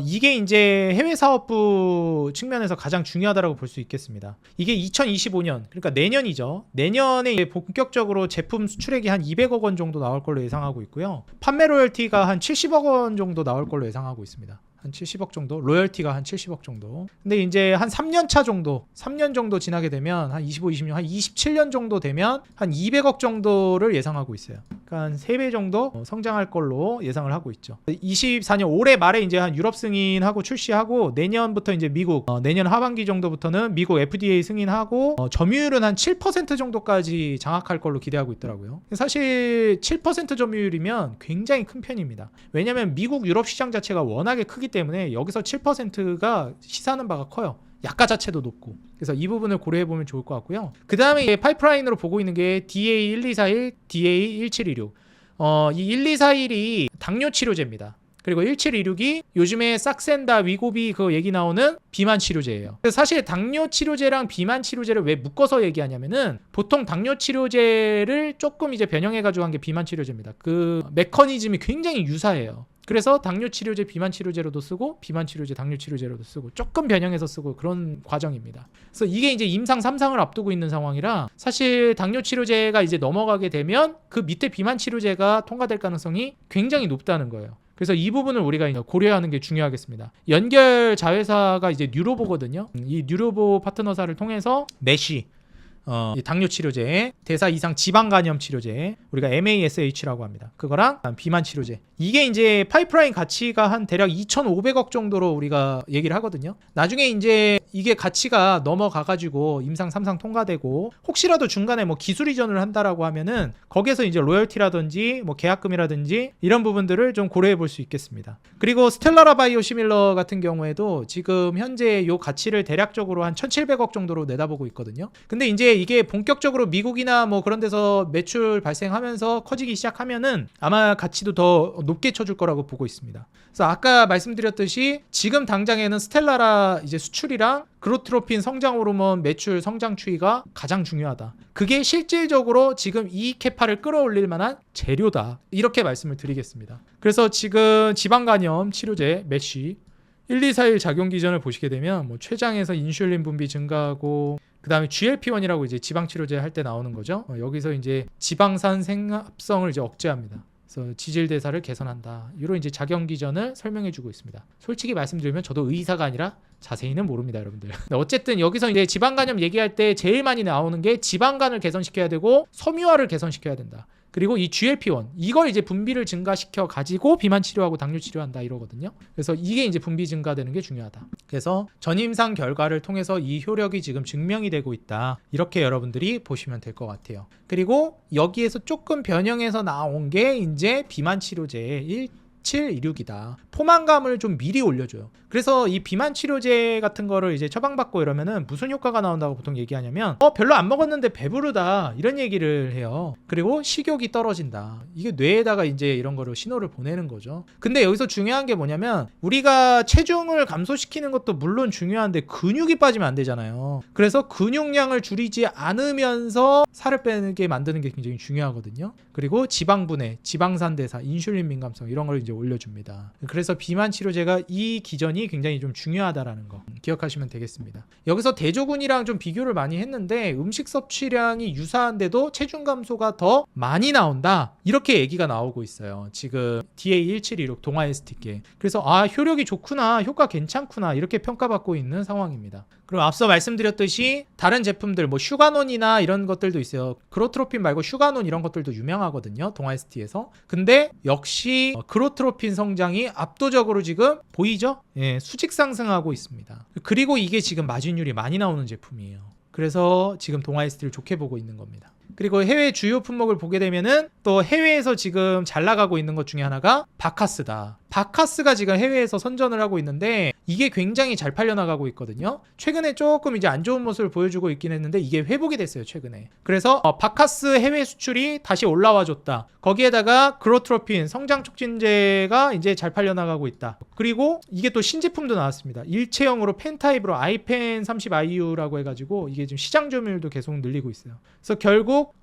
A: 이게 이제 해외 사업부 측면에서 가장 중요하다고 볼 수 있겠습니다. 이게 2025년, 그러니까 내년이죠. 내년에 이제 본격적으로 제품 수출액이 한 200억 원 정도 나올 걸로 예상하고 있고요. 판매 로열티가 한 70억 원 정도 나올 걸로 예상하고 있습니다. 한 70억 정도, 로열티가 한 70억 정도. 근데 이제 한 3년 차 정도, 3년 정도 지나게 되면 한 25, 26, 한 27년 정도 되면 한 200억 정도를 예상하고 있어요. 그러니까 한 3배 정도 성장할 걸로 예상을 하고 있죠. 24년 올해 말에 이제 한 유럽 승인하고 출시하고 내년부터 이제 미국, 내년 하반기 정도부터는 미국 FDA 승인하고 점유율은 한 7% 정도까지 장악할 걸로 기대하고 있더라고요. 사실 7% 점유율이면 굉장히 큰 편입니다. 왜냐면 미국 유럽 시장 자체가 워낙에 크기 때문에 여기서 7%가 시사하는 바가 커요. 약가 자체도 높고. 그래서 이 부분을 고려해 보면 좋을 것 같고요. 그 다음에 파이프라인으로 보고 있는 게 DA1241, DA1726. 이 1241이 당뇨 치료제입니다. 그리고 1726이 요즘에 싹센다, 위고비 그 얘기 나오는 비만 치료제예요. 그래서 사실 당뇨 치료제랑 비만 치료제를 왜 묶어서 얘기하냐면은 보통 당뇨 치료제를 조금 이제 변형해가지고 한 게 비만 치료제입니다. 그 메커니즘이 굉장히 유사해요. 그래서 당뇨 치료제 비만 치료제로도 쓰고 비만 치료제 당뇨 치료제로도 쓰고 조금 변형해서 쓰고 그런 과정입니다. 그래서 이게 이제 임상 3상을 앞두고 있는 상황이라 사실 당뇨 치료제가 이제 넘어가게 되면 그 밑에 비만 치료제가 통과될 가능성이 굉장히 높다는 거예요. 그래서 이 부분을 우리가 고려하는 게 중요하겠습니다. 연결 자회사가 이제 뉴로보거든요. 이 뉴로보 파트너사를 통해서 메쉬 이 당뇨 치료제, 대사 이상 지방 간염 치료제, 우리가 MASH라고 합니다. 그거랑 비만 치료제. 이게 이제 파이프라인 가치가 한 대략 2,500억 정도로 우리가 얘기를 하거든요. 나중에 이제 이게 가치가 넘어가가지고 임상 3상 통과되고 혹시라도 중간에 뭐 기술 이전을 한다라고 하면은 거기에서 이제 로열티라든지 뭐 계약금이라든지 이런 부분들을 좀 고려해 볼 수 있겠습니다. 그리고 스텔라라 바이오시밀러 같은 경우에도 지금 현재 요 가치를 대략적으로 한 1,700억 정도로 내다보고 있거든요. 근데 이제 이게 본격적으로 미국이나 뭐 그런 데서 매출 발생하면서 커지기 시작하면은 아마 가치도 더 높게 쳐줄 거라고 보고 있습니다. 그래서 아까 말씀드렸듯이 지금 당장에는 스텔라라 이제 수출이랑 그로트로핀 성장 호르몬 매출 성장 추이가 가장 중요하다. 그게 실질적으로 지금 이 캐파를 끌어올릴 만한 재료다. 이렇게 말씀을 드리겠습니다. 그래서 지금 지방간염 치료제 메쉬 1, 2, 4일 작용 기전을 보시게 되면 뭐 췌장에서 인슐린 분비 증가하고 그 다음에 GLP-1이라고 이제 지방치료제 할 때 나오는 거죠. 여기서 이제 지방산 생합성을 이제 억제합니다. 그래서 지질 대사를 개선한다. 이런 이제 작용 기전을 설명해주고 있습니다. 솔직히 말씀드리면 저도 의사가 아니라 자세히는 모릅니다, 여러분들. 어쨌든 여기서 이제 지방간염 얘기할 때 제일 많이 나오는 게 지방간을 개선시켜야 되고 섬유화를 개선시켜야 된다. 그리고 이 GLP-1 이걸 이제 분비를 증가시켜 가지고 비만 치료하고 당뇨 치료한다 이러거든요. 그래서 이게 이제 분비 증가되는 게 중요하다. 그래서 전임상 결과를 통해서 이 효력이 지금 증명이 되고 있다. 이렇게 여러분들이 보시면 될 것 같아요. 그리고 여기에서 조금 변형해서 나온 게 이제 비만 치료제 1726이다. 포만감을 좀 미리 올려줘요. 그래서 이 비만 치료제 같은 거를 이제 처방받고 이러면은 무슨 효과가 나온다고 보통 얘기하냐면 별로 안 먹었는데 배부르다 이런 얘기를 해요. 그리고 식욕이 떨어진다. 이게 뇌에다가 이제 이런 거를 신호를 보내는 거죠. 근데 여기서 중요한 게 뭐냐면 우리가 체중을 감소시키는 것도 물론 중요한데 근육이 빠지면 안 되잖아요. 그래서 근육량을 줄이지 않으면서 살을 빼게 만드는 게 굉장히 중요하거든요. 그리고 지방분해, 지방산 대사, 인슐린 민감성 이런 걸 이제 올려줍니다. 그래서 비만 치료제가 이 기전이 굉장히 좀 중요하다라는 거 기억하시면 되겠습니다. 여기서 대조군이랑 좀 비교를 많이 했는데 음식 섭취량이 유사한데도 체중 감소가 더 많이 나온다 이렇게 얘기가 나오고 있어요. 지금 DA1726 동아에스티계. 그래서 효력이 좋구나, 효과 괜찮구나 이렇게 평가받고 있는 상황입니다. 그리고 앞서 말씀드렸듯이 다른 제품들 뭐 슈가논이나 이런 것들도 있어요. 그로트로핀 말고 슈가논 이런 것들도 유명하거든요, 동아에스티에서. 근데 역시 그로트로핀 성장이 압도적으로 지금 보이죠? 예, 수직 상승하고 있습니다. 그리고 이게 지금 마진율이 많이 나오는 제품이에요. 그래서 지금 동아에스티를 좋게 보고 있는 겁니다. 그리고 해외 주요 품목을 보게 되면은 또 해외에서 지금 잘 나가고 있는 것 중에 하나가 바카스다. 바카스가 지금 해외에서 선전을 하고 있는데 이게 굉장히 잘 팔려나가고 있거든요. 최근에 조금 이제 안 좋은 모습을 보여주고 있긴 했는데 이게 회복이 됐어요, 최근에. 그래서 바카스 해외 수출이 다시 올라와 줬다. 거기에다가 그로트로핀 성장 촉진제가 이제 잘 팔려나가고 있다. 그리고 이게 또 신제품도 나왔습니다. 일체형으로 펜타입으로 아이펜 30IU라고 해가지고 이게 지금 시장 점유율도 계속 늘리고 있어요. 그래서 결국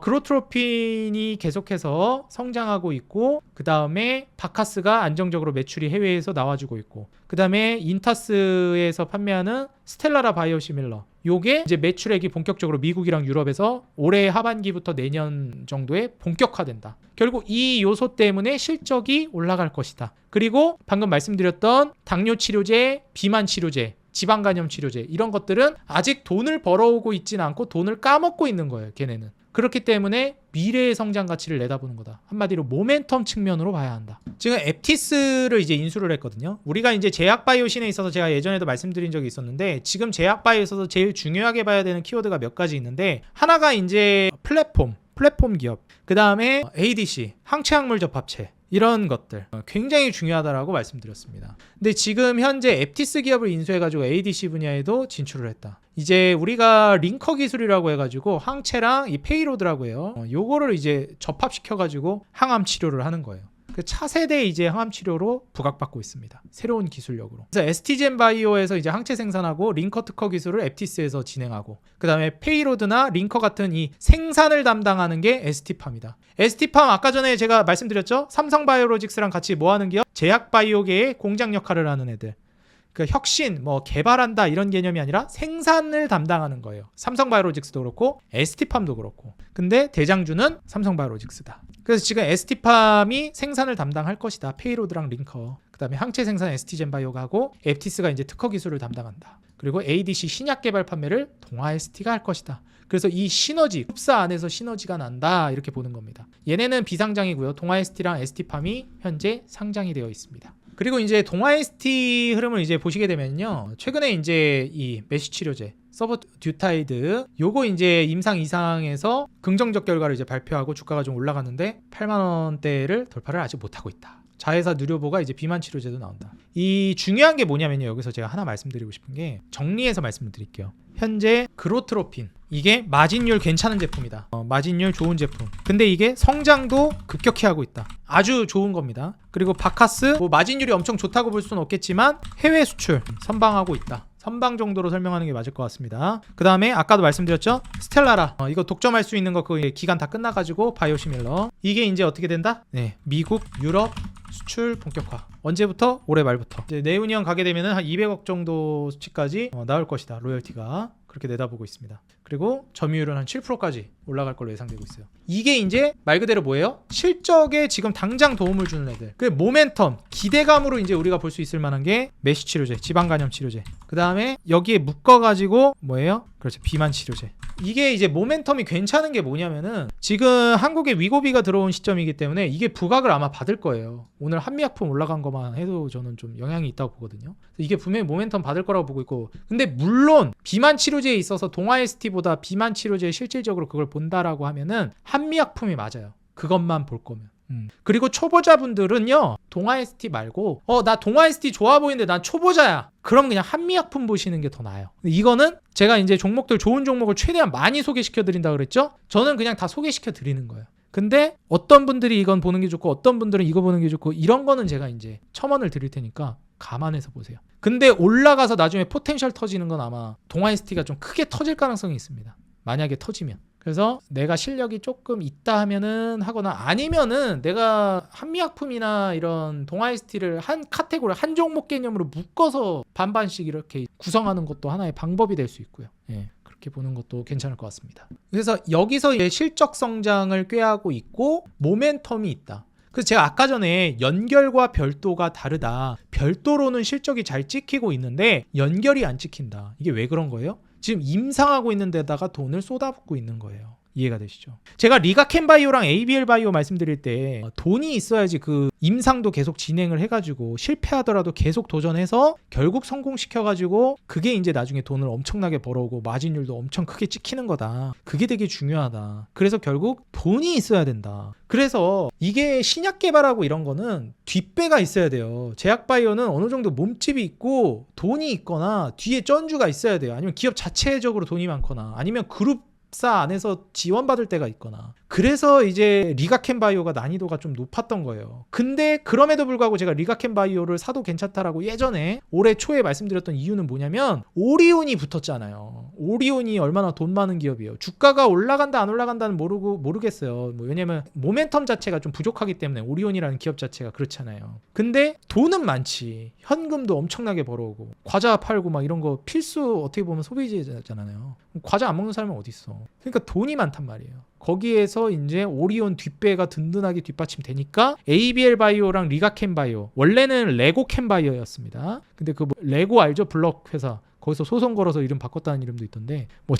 A: 그로트로핀이 계속해서 성장하고 있고 그 다음에 바카스가 안정적으로 매출이 해외에서 나와주고 있고 그 다음에 인타스에서 판매하는 스텔라라 바이오시밀러 요게 이제 매출액이 본격적으로 미국이랑 유럽에서 올해 하반기부터 내년 정도에 본격화된다. 결국 이 요소 때문에 실적이 올라갈 것이다. 그리고 방금 말씀드렸던 당뇨 치료제, 비만 치료제, 지방간염 치료제 이런 것들은 아직 돈을 벌어오고 있지는 않고 돈을 까먹고 있는 거예요, 걔네는. 그렇기 때문에 미래의 성장 가치를 내다보는 거다. 한마디로 모멘텀 측면으로 봐야 한다. 지금 앱티스를 이제 인수를 했거든요. 우리가 이제 제약바이오신에 있어서 제가 예전에도 말씀드린 적이 있었는데 지금 제약바이오에 있어서 제일 중요하게 봐야 되는 키워드가 몇 가지 있는데 하나가 이제 플랫폼 기업, 그 다음에 ADC, 항체약물 접합체 이런 것들 굉장히 중요하다라고 말씀드렸습니다. 근데 지금 현재 앱티스 기업을 인수해가지고 ADC 분야에도 진출을 했다. 이제 우리가 링커 기술이라고 해가지고 항체랑 이 페이로드라고 해요. 요거를 이제 접합시켜가지고 항암 치료를 하는 거예요. 그 차세대 이제 항암 치료로 부각받고 있습니다. 새로운 기술력으로. 그래서 ST젠 바이오에서 이제 항체 생산하고 링커 특허 기술을 앱티스에서 진행하고 그 다음에 페이로드나 링커 같은 이 생산을 담당하는 게 ST팜이다. ST팜 아까 전에 제가 말씀드렸죠? 삼성바이오로직스랑 같이 뭐하는 기업? 제약바이오계의 공장 역할을 하는 애들. 그 혁신, 개발한다 이런 개념이 아니라 생산을 담당하는 거예요. 삼성바이오로직스도 그렇고 ST팜도 그렇고. 근데 대장주는 삼성바이오로직스다. 그래서 지금 ST팜이 생산을 담당할 것이다. 페이로드랑 링커. 그 다음에 항체 생산 ST젠바이오가 하고 앱티스가 이제 특허 기술을 담당한다. 그리고 ADC 신약 개발 판매를 동아에스티가 할 것이다. 그래서 이 시너지, 흡사 안에서 시너지가 난다 이렇게 보는 겁니다. 얘네는 비상장이고요. 동아에스티랑 ST팜이 현재 상장이 되어 있습니다. 그리고 이제 동아에스티 흐름을 이제 보시게 되면요. 최근에 이제 이 메쉬 치료제 서브듀타이드 요거 이제 임상 이상에서 긍정적 결과를 이제 발표하고 주가가 좀 올라갔는데 8만 원대를 돌파를 아직 못하고 있다. 자회사 누료보가 이제 비만 치료제도 나온다. 이 중요한 게 뭐냐면요. 여기서 제가 하나 말씀드리고 싶은 게 정리해서 말씀을 드릴게요. 현재 그로트로핀 이게 마진율 괜찮은 제품이다. 마진율 좋은 제품. 근데 이게 성장도 급격히 하고 있다. 아주 좋은 겁니다. 그리고 바카스 마진율이 엄청 좋다고 볼 수는 없겠지만 해외 수출 선방하고 있다. 선방 정도로 설명하는 게 맞을 것 같습니다. 그 다음에 아까도 말씀드렸죠? 스텔라라 이거 독점할 수 있는 거 그 기간 다 끝나가지고 바이오시밀러 이게 이제 어떻게 된다? 네, 미국, 유럽, 수출 본격화. 언제부터? 올해 말부터. 이제 내후년 가게 되면은 한 200억 정도 수치까지 나올 것이다. 로열티가. 그렇게 내다보고 있습니다. 그리고 점유율은 한 7%까지 올라갈 걸로 예상되고 있어요. 이게 이제 말 그대로 뭐예요? 실적에 지금 당장 도움을 주는 애들. 그 모멘텀, 기대감으로 이제 우리가 볼 수 있을 만한 게 메쉬 치료제, 지방 간염 치료제. 그 다음에 여기에 묶어가지고 뭐예요? 그렇죠. 비만 치료제. 이게 이제 모멘텀이 괜찮은 게 뭐냐면은 지금 한국에 위고비가 들어온 시점이기 때문에 이게 부각을 아마 받을 거예요. 오늘 한미약품 올라간 것만 해도 저는 좀 영향이 있다고 보거든요. 이게 분명히 모멘텀 받을 거라고 보고 있고, 근데 물론 비만 치료제에 있어서 동아에스티보다 비만 치료제에 실질적으로 그걸 본다라고 하면은 한미약품이 맞아요. 그것만 볼 거면. 그리고 초보자분들은요, 동아에스티 말고 나 동아에스티 좋아 보이는데 난 초보자야, 그럼 그냥 한미약품 보시는 게 더 나아요. 이거는 제가 이제 종목들, 좋은 종목을 최대한 많이 소개시켜 드린다 그랬죠. 저는 그냥 다 소개시켜 드리는 거예요. 근데 어떤 분들이 이건 보는 게 좋고 어떤 분들은 이거 보는 게 좋고, 이런 거는 제가 이제 첨언을 드릴 테니까 감안해서 보세요. 근데 올라가서 나중에 포텐셜 터지는 건 아마 동아에스티가 좀 크게 터질 가능성이 있습니다. 만약에 터지면. 그래서 내가 실력이 조금 있다 하면은 하거나, 아니면은 내가 한미약품이나 이런 동아에스티를 한 카테고리, 한 종목 개념으로 묶어서 반반씩 이렇게 구성하는 것도 하나의 방법이 될 수 있고요. 예, 그렇게 보는 것도 괜찮을 것 같습니다. 그래서 여기서 이제 실적 성장을 꾀하고 있고 모멘텀이 있다. 그래서 제가 아까 전에 연결과 별도가 다르다. 별도로는 실적이 잘 찍히고 있는데 연결이 안 찍힌다. 이게 왜 그런 거예요? 지금 임상하고 있는 데다가 돈을 쏟아붓고 있는 거예요. 이해가 되시죠? 제가 리가켄바이오랑 ABL바이오 말씀드릴 때 돈이 있어야지 그 임상도 계속 진행을 해가지고 실패하더라도 계속 도전해서 결국 성공시켜가지고 그게 이제 나중에 돈을 엄청나게 벌어오고 마진율도 엄청 크게 찍히는 거다. 그게 되게 중요하다. 그래서 결국 돈이 있어야 된다. 그래서 이게 신약 개발하고 이런 거는 뒷배가 있어야 돼요. 제약바이오는 어느 정도 몸집이 있고 돈이 있거나 뒤에 쩐주가 있어야 돼요. 아니면 기업 자체적으로 돈이 많거나, 아니면 그룹 안에서 지원받을 때가 있거나. 그래서 이제 리가켄바이오가 난이도가 좀 높았던 거예요. 근데 그럼에도 불구하고 제가 리가켄바이오를 사도 괜찮다라고 예전에 올해 초에 말씀드렸던 이유는 뭐냐면 오리온이 붙었잖아요. 오리온이 얼마나 돈 많은 기업이에요. 주가가 올라간다 안 올라간다는 모르겠어요. 왜냐면 모멘텀 자체가 좀 부족하기 때문에 오리온이라는 기업 자체가 그렇잖아요. 근데 돈은 많지. 현금도 엄청나게 벌어오고 과자 팔고 막 이런 거 필수, 어떻게 보면 소비재잖아요. 과자 안 먹는 사람은 어디 있어. 그러니까 돈이 많단 말이에요. 거기에서 이제 오리온 뒷배가 든든하게 뒷받침되니까 ABL바이오랑 리가켄바이오, 원래는 레고켄바이오였습니다. 근데 그 레고 알죠? 블럭 회사. 거기서 소송 걸어서 이름 바꿨다는 이름도 있던데, 뭐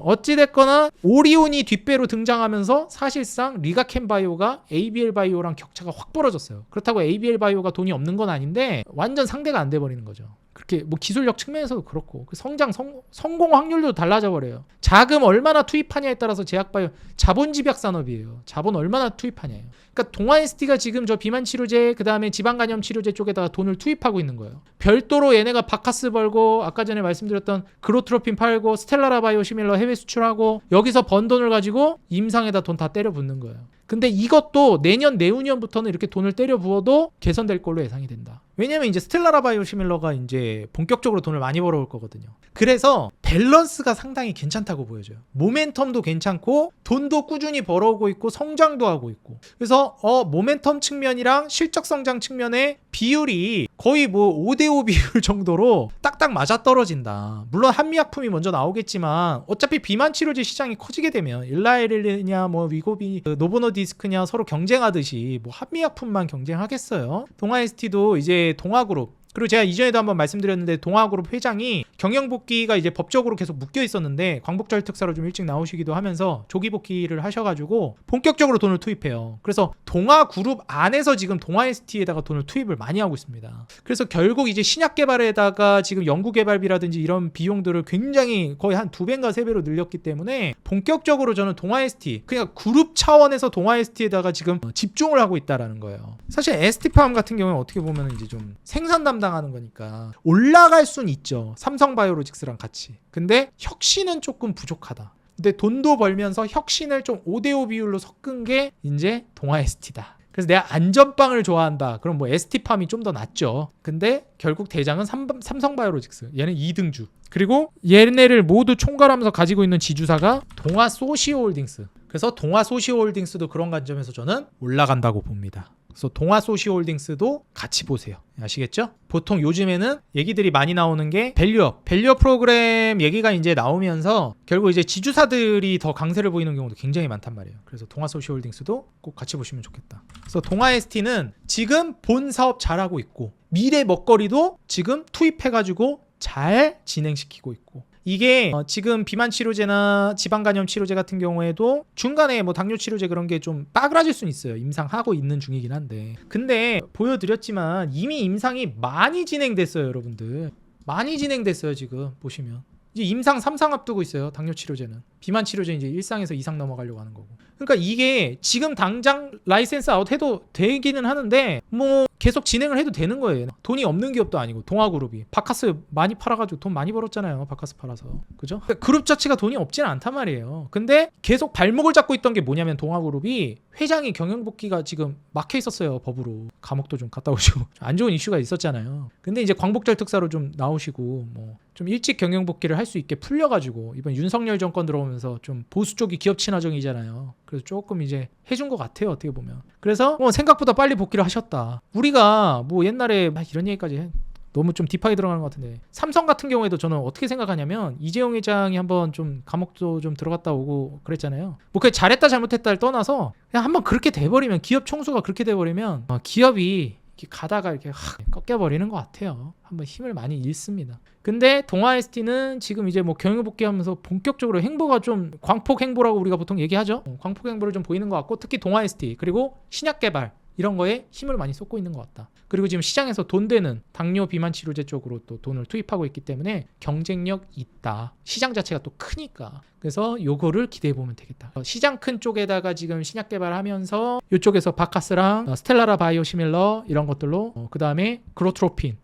A: 어찌됐거나 오리온이 뒷배로 등장하면서 사실상 리가켄바이오가 ABL바이오랑 격차가 확 벌어졌어요. 그렇다고 ABL바이오가 돈이 없는 건 아닌데 완전 상대가 안 돼버리는 거죠. 그렇게 뭐 기술력 측면에서도 그렇고 그 성공 확률도 달라져 버려요. 자금 얼마나 투입하냐에 따라서 제약바이오 자본 집약 산업이에요. 자본 얼마나 투입하냐예요. 그러니까 동아에스티가 지금 저 비만 치료제, 그 다음에 지방 간염 치료제 쪽에다가 돈을 투입하고 있는 거예요. 별도로 얘네가 바카스 벌고, 아까 전에 말씀드렸던 그로트로핀 팔고, 스텔라라 바이오시밀러 해외 수출하고, 여기서 번 돈을 가지고 임상에다 돈 다 때려 붓는 거예요. 근데 이것도 내년 내후년부터는 이렇게 돈을 때려 부어도 개선될 걸로 예상이 된다. 왜냐면 이제 스텔라라 바이오시밀러가 이제 본격적으로 돈을 많이 벌어올 거거든요. 그래서 밸런스가 상당히 괜찮다고 보여져요. 모멘텀도 괜찮고 돈도 꾸준히 벌어오고 있고 성장도 하고 있고. 그래서 모멘텀 측면이랑 실적 성장 측면의 비율이 거의 뭐 5대5 비율 정도로 딱딱 맞아떨어진다. 물론 한미약품이 먼저 나오겠지만 어차피 비만 치료제 시장이 커지게 되면 일라에릴리냐 뭐 위고비, 노보노디스크냐 서로 경쟁하듯이 뭐 한미약품만 경쟁하겠어요. 동아에스티도 이제 동아그룹, 그리고 제가 이전에도 한번 말씀드렸는데 동아그룹 회장이 경영복귀가 이제 법적으로 계속 묶여 있었는데 광복절 특사로 좀 일찍 나오시기도 하면서 조기 복귀를 하셔가지고 본격적으로 돈을 투입해요. 그래서 동아그룹 안에서 지금 동아에스티에다가 돈을 투입을 많이 하고 있습니다. 그래서 결국 이제 신약 개발에다가 지금 연구개발비라든지 이런 비용들을 굉장히 거의 한 2배인가 3배로 늘렸기 때문에 본격적으로 저는 동아에스티, 그러니까 그룹 차원에서 동아에스티에다가 지금 집중을 하고 있다라는 거예요. 사실 ST팜 같은 경우는 어떻게 보면 이제 좀 생산 담당하는 거니까 올라갈 순 있죠. 삼성바이오로직스랑 같이. 근데 혁신은 조금 부족하다. 근데 돈도 벌면서 혁신을 좀 5대5 비율로 섞은 게 이제 동아에스티다. 그래서 내가 안전빵을 좋아한다. 그럼 뭐 ST팜이 좀 더 낫죠. 근데 결국 대장은 삼성바이오로직스. 얘는 2등주. 그리고 얘네를 모두 총괄하면서 가지고 있는 지주사가 동아소시오홀딩스. 그래서 동아소시오홀딩스도 그런 관점에서 저는 올라간다고 봅니다. 그래서 동아소시홀딩스도 같이 보세요. 아시겠죠? 보통 요즘에는 얘기들이 많이 나오는 게 밸류업 프로그램 얘기가 이제 나오면서 결국 이제 지주사들이 더 강세를 보이는 경우도 굉장히 많단 말이에요. 그래서 동아소시홀딩스도 꼭 같이 보시면 좋겠다. 그래서 동아ST는 지금 본 사업 잘하고 있고 미래 먹거리도 지금 투입해가지고 잘 진행시키고 있고, 이게 지금 비만 치료제나 지방 간염 치료제 같은 경우에도 중간에 뭐 당뇨 치료제 그런 게 좀 빠그라질 수는 있어요. 임상하고 있는 중이긴 한데, 근데 보여드렸지만 이미 임상이 많이 진행됐어요. 여러분들 많이 진행됐어요. 지금 보시면 이제 임상 3상 앞두고 있어요. 당뇨 치료제는. 비만 치료제는 이제 1상에서 2상 넘어가려고 하는 거고. 그러니까 이게 지금 당장 라이센스 아웃 해도 되기는 하는데 뭐 계속 진행을 해도 되는 거예요. 돈이 없는 기업도 아니고. 동아그룹이 바카스 많이 팔아가지고 돈 많이 벌었잖아요. 바카스 팔아서. 그죠? 그러니까 그룹 자체가 돈이 없지는 않단 말이에요. 근데 계속 발목을 잡고 있던 게 뭐냐면 동아그룹이 회장이 경영복귀가 지금 막혀 있었어요. 법으로. 감옥도 좀 갔다 오시고 안 좋은 이슈가 있었잖아요. 근데 이제 광복절 특사로 좀 나오시고 뭐 좀 일찍 경영복귀를 할 수 있게 풀려가지고 이번 윤석열 정권 들어오면서 좀 보수 쪽이 기업 친화정이잖아요. 그래서 조금 이제 해준 것 같아요. 어떻게 보면. 그래서 생각보다 빨리 복귀를 하셨다. 우리가 뭐 옛날에 이런 얘기까지 너무 좀 딥하게 들어가는 것 같은데, 삼성 같은 경우에도 저는 어떻게 생각하냐면 이재용 회장이 한번 좀 감옥도 좀 들어갔다 오고 그랬잖아요. 뭐 그게 잘했다 잘못했다를 떠나서 그냥 한번 그렇게 돼버리면, 기업 총수가 그렇게 돼버리면 기업이 이렇게 가다가 이렇게 꺾여버리는 것 같아요. 한번 힘을 많이 잃습니다. 근데 동아ST는 지금 이제 뭐 경영복귀하면서 본격적으로 행보가 좀 광폭 행보라고 우리가 보통 얘기하죠. 광폭 행보를 좀 보이는 것 같고, 특히 동아ST 그리고 신약 개발 이런 거에 힘을 많이 쏟고 있는 것 같다. 그리고 지금 시장에서 돈 되는 당뇨 비만 치료제 쪽으로 또 돈을 투입하고 있기 때문에 경쟁력 있다. 시장 자체가 또 크니까. 그래서 요거를 기대해 보면 되겠다. 시장 큰 쪽에다가 지금 신약 개발하면서 이쪽에서 바카스랑 스텔라라 바이오시밀러 이런 것들로 그 다음에 그로트로핀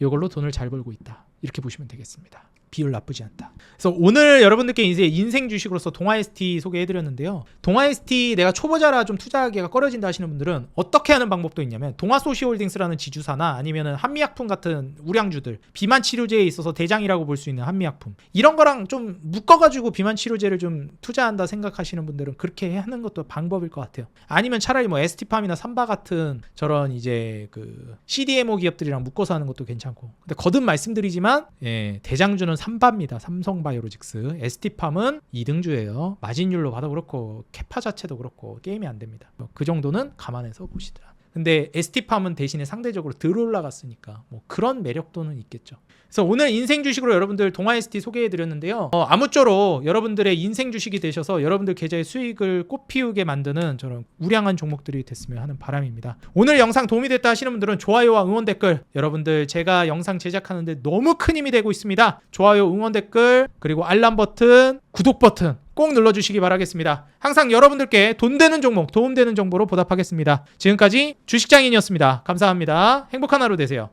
A: 요걸로 돈을 잘 벌고 있다. 이렇게 보시면 되겠습니다. 비율 나쁘지 않다. 그래서 오늘 여러분들께 이제 인생 주식으로서 동아ST 소개해드렸는데요. 동아ST 내가 초보자라 좀 투자하기가 꺼려진다 하시는 분들은 어떻게 하는 방법도 있냐면, 동아소시홀딩스라는 지주사나 아니면은 한미약품 같은 우량주들, 비만 치료제에 있어서 대장이라고 볼 수 있는 한미약품 이런 거랑 좀 묶어가지고 비만 치료제를 좀 투자한다 생각하시는 분들은 그렇게 하는 것도 방법일 것 같아요. 아니면 차라리 뭐 ST팜이나 삼바 같은 저런 이제 그 CDMO 기업들이랑 묶어서 하는 것도 괜찮고. 근데 거듭 말씀드리지만 대장주는 삼바입니다. 삼성바이오로직스. ST팜은 2등주예요. 마진율로 봐도 그렇고 캐파 자체도 그렇고 게임이 안 됩니다. 그 정도는 감안해서 보시더라. 근데 ST팜은 대신에 상대적으로 덜 올라갔으니까 뭐 그런 매력도는 있겠죠. 그래서 오늘 인생 주식으로 여러분들 동아ST 소개해드렸는데요. 아무쪼록 여러분들의 인생 주식이 되셔서 여러분들 계좌의 수익을 꽃피우게 만드는 저런 우량한 종목들이 됐으면 하는 바람입니다. 오늘 영상 도움이 됐다 하시는 분들은 좋아요와 응원 댓글, 여러분들 제가 영상 제작하는데 너무 큰 힘이 되고 있습니다. 좋아요, 응원 댓글, 그리고 알람 버튼, 구독 버튼 꼭 눌러주시기 바라겠습니다. 항상 여러분들께 돈 되는 종목, 도움되는 정보로 보답하겠습니다. 지금까지 주식장인이었습니다. 감사합니다. 행복한 하루 되세요.